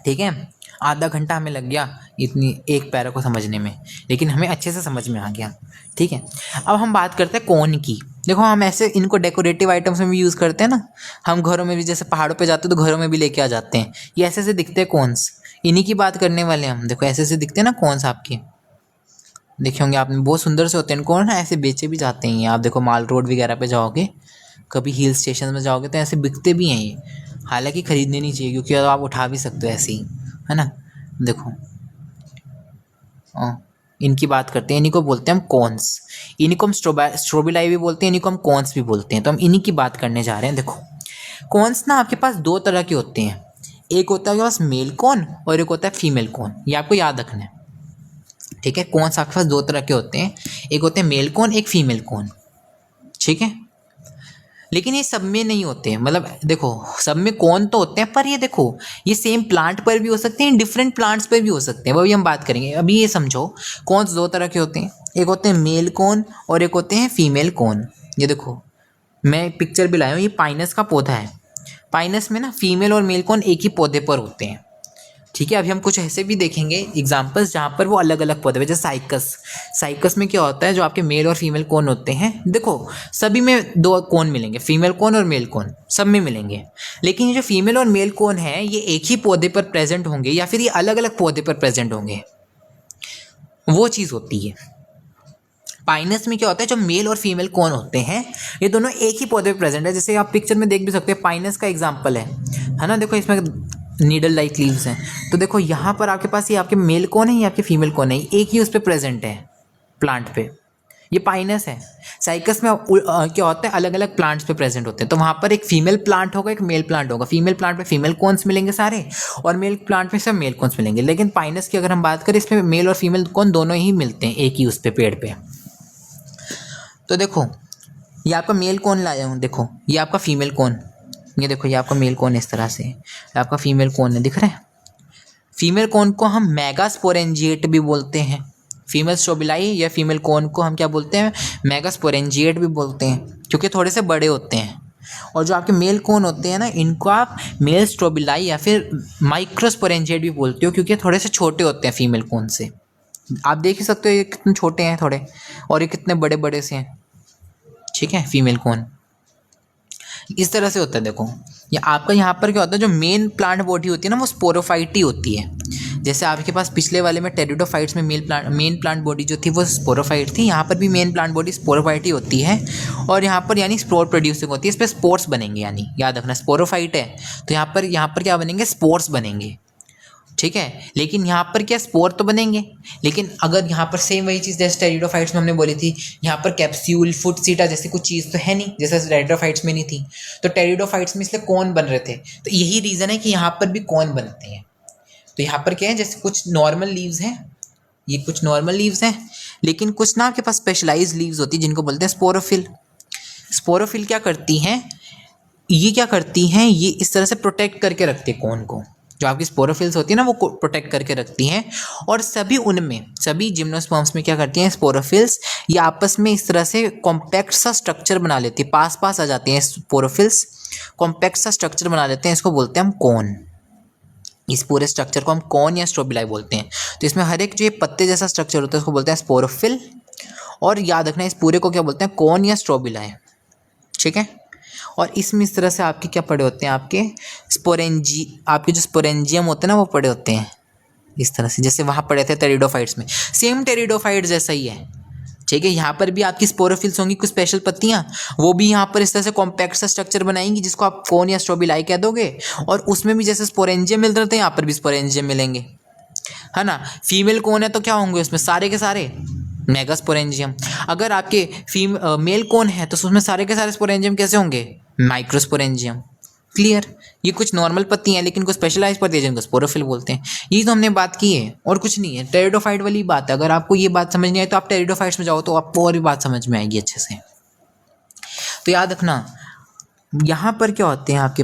ठीक है, आधा घंटा हमें लग गया इतनी एक पैरा को समझने में, लेकिन हमें अच्छे से समझ में आ गया। ठीक है, अब हम बात करते हैं कौन की। देखो हम ऐसे इनको डेकोरेटिव आइटम्स में भी यूज़ करते हैं ना, हम घरों में भी जैसे पहाड़ों पे जाते हैं तो घरों में भी लेके आ जाते हैं। ये ऐसे ऐसे दिखते हैं कॉन्स, इन्हीं की बात करने वाले हम। देखो ऐसे ऐसे दिखते हैं ना कॉन्स, आपके देखे होंगे आपने, बहुत सुंदर से होते हैं। कौन है ऐसे बेचे भी जाते हैं। आप देखो माल रोड वगैरह पे जाओगे, कभी हिल स्टेशन में जाओगे तो ऐसे बिकते भी हैं ये। हालांकि ख़रीदने नहीं चाहिए क्योंकि आप उठा भी सकते हो ऐसे ही, है ना। देखो इनकी बात करते हैं, इन्हीं को बोलते हैं हम कॉन्स। इन्हीं को हम स्ट्रोबिलाई भी बोलते हैं, इन्हीं को हम कॉन्स भी बोलते हैं। तो हम इन्हीं की बात करने जा रहे हैं। देखो कॉन्स ना आपके पास दो तरह के होते हैं, एक होता है आपके पास मेल कॉन और एक होता है फीमेल कॉन। ये आपको याद रखना है, ठीक है। कॉन्स आपके पास दो तरह के होते हैं, एक होते हैं मेल कॉन, एक फीमेल कॉन, ठीक है। लेकिन ये सब में नहीं होते, मतलब देखो सब में कौन तो होते हैं, पर ये देखो ये सेम प्लांट पर भी हो सकते हैं, डिफरेंट प्लांट्स पर भी हो सकते हैं, वो भी हम बात करेंगे। अभी ये समझो कौन दो तरह के होते हैं, एक होते हैं मेल कौन और एक होते हैं फीमेल कौन। ये देखो मैं पिक्चर भी लाया हूँ, ये पाइनस का पौधा है। पाइनस में ना फीमेल और मेल कौन एक ही पौधे पर होते हैं, ठीक है। अभी हम कुछ ऐसे भी देखेंगे एग्जाम्पल्स जहाँ पर वो अलग अलग पौधे, जैसे साइकस में क्या होता है, जो आपके मेल और फीमेल कौन होते हैं, देखो सभी में दो कौन मिलेंगे, फीमेल कौन और मेल कौन सब में मिलेंगे। लेकिन ये जो फीमेल और मेल कौन है ये एक ही पौधे पर प्रेजेंट होंगे या फिर ये अलग अलग पौधे पर प्रेजेंट होंगे, वो चीज़ होती है। पाइनस में क्या होता है, जो मेल और फीमेल कौन होते हैं ये दोनों एक ही पौधे पर प्रेजेंट है। जैसे आप पिक्चर में देख भी सकते हैं, पाइनस का एग्जाम्पल है ना। देखो इसमें नीडल लाइक लीव्स हैं, तो देखो यहाँ पर आपके पास ये आपके मेल कौन है, ये आपके फीमेल कौन है, एक ही उस पर प्रेजेंट है प्लांट पे, ये पाइनस है। साइकस में क्या होता है, अलग अलग प्लांट्स पे प्रेजेंट होते हैं, तो वहाँ पर एक फीमेल प्लांट होगा, एक मेल प्लांट होगा। फीमेल प्लांट पे फीमेल कौन्स मिलेंगे सारे, और मेल प्लांट पे सब मेल कौन्स मिलेंगे। लेकिन पाइनस की अगर हम बात करें, इसमें मेल और फीमेल कौन दोनों ही मिलते हैं एक ही उस पे पेड़ पे। तो देखो ये आपका मेल कौन लाया हूँ, देखो ये आपका फीमेल कौन, ये देखो ये आपका मेल कौन इस तरह से, आपका फीमेल कौन है, दिख रहा है। फीमेल कौन को हम मेगास्पोरेंजिएट भी बोलते हैं, फीमेल स्ट्रोबिलाई या फीमेल कौन को हम क्या बोलते हैं, मेगास्पोरेंजिएट भी बोलते हैं, क्योंकि थोड़े से बड़े होते हैं। और जो आपके मेल कौन होते हैं ना, इनको आप मेल स्ट्रोबिलाई या फिर माइक्रोस्पोरेंजिएट भी बोलते हो, क्योंकि थोड़े से छोटे होते हैं फीमेल कौन से। आप देख ही सकते हो ये कितने छोटे हैं थोड़े, और ये कितने बड़े बड़े से हैं, ठीक है। फीमेल कौन इस तरह से होता है। देखो ये आपका यहाँ पर क्या होता है, जो मेन प्लांट बॉडी होती है ना वो स्पोरोफाइट ही होती है। जैसे आपके पास पिछले वाले में टेरिडोफाइट्स में मेन प्लांट बॉडी जो थी वो स्पोरोफाइट थी, यहाँ पर भी मेन प्लांट बॉडी स्पोरोफाइट ही होती है। और यहाँ पर यानी स्पोर प्रोड्यूसिंग होती है, इस पर स्पोर्स बनेंगे, यानी याद रखना स्पोरोफाइट है तो यहाँ पर क्या बनेंगे, स्पोर्स बनेंगे, ठीक है। लेकिन यहाँ पर क्या स्पोर तो बनेंगे, लेकिन अगर यहाँ पर सेम वही चीज़ जैसे टेरिडोफाइट्स में हमने बोली थी, यहाँ पर कैप्सूल फुट सीटा जैसी कुछ चीज़ तो है नहीं, जैसे टेरिडोफाइट्स में नहीं थी। तो टेरिडोफाइट्स में इसलिए कौन बन रहे थे, तो यही रीज़न है कि यहाँ पर भी कौन बनते हैं। तो यहाँ पर क्या है, जैसे कुछ नॉर्मल लीव्स हैं, ये कुछ नॉर्मल लीव्स हैं, लेकिन कुछ ना आपके पास स्पेशलाइज लीव्स होती है जिनको बोलते हैं स्पोरोफिल। स्पोरोफिल क्या करती हैं, ये क्या करती हैं, ये इस तरह से प्रोटेक्ट करके रखती है कौन को, जो आपकी स्पोरोफिल्स होती है ना वो प्रोटेक्ट करके रखती हैं। और सभी जिम्नोस्पर्म्स में क्या करती हैं स्पोरोफिल्स, ये आपस में इस तरह से कॉम्पैक्ट सा स्ट्रक्चर बना लेती है, पास पास आ जाती हैं स्पोरोफिल्स, कॉम्पैक्ट सा स्ट्रक्चर बना लेते हैं, इसको बोलते हैं हम कौन। इस पूरे स्ट्रक्चर को हम कौन या स्ट्रोबिलाई बोलते हैं। तो इसमें हर एक जो ये पत्ते जैसा स्ट्रक्चर होता है उसको बोलते हैं स्पोरोफिल, और याद रखना इस पूरे को क्या बोलते हैं, कौन या स्ट्रोबिलाई, ठीक है। और इसमें इस तरह से आपके क्या पड़े होते हैं, आपके जो स्पोरेंजियम होते हैं ना वो पड़े होते हैं, इस तरह से, जैसे वहाँ पढ़े थे टेरिडोफाइट्स में, सेम टेरिडोफाइट जैसा ही है। ठीक है, यहाँ पर भी आपकी स्पोरोफिल्स होंगी, कुछ स्पेशल पत्तियाँ, वो भी यहाँ पर इस तरह से कॉम्पैक्ट सा स्ट्रक्चर बनाएंगी जिसको आप कोन या स्ट्रोबिलाई कह दोगे। और उसमें भी जैसे स्पोरेंजियम मिल रहे थे, यहाँ पर भी स्पोरेंजियम मिलेंगे, है ना। फीमेल कौन है तो क्या होंगे उसमें, सारे के सारे मेगास्पोरेंजियम। अगर आपके मेल कौन है तो उसमें सारे के सारे स्पोरेंजियम कैसे होंगे, माइक्रोस्पोरेंजियम। क्लियर। ये कुछ नॉर्मल पत्ती हैं लेकिन कुछ स्पेशलाइज पत्ती है जिनको स्पोरोफिल बोलते हैं। ये तो हमने बात की है और कुछ नहीं है, टेरिडोफाइट वाली बात है। अगर आपको ये बात समझ नहीं आई तो आप टेरिडोफाइट्स में जाओ तो आपको और भी बात समझ में आएगी अच्छे से। तो याद रखना यहाँ पर क्या होते हैं आपके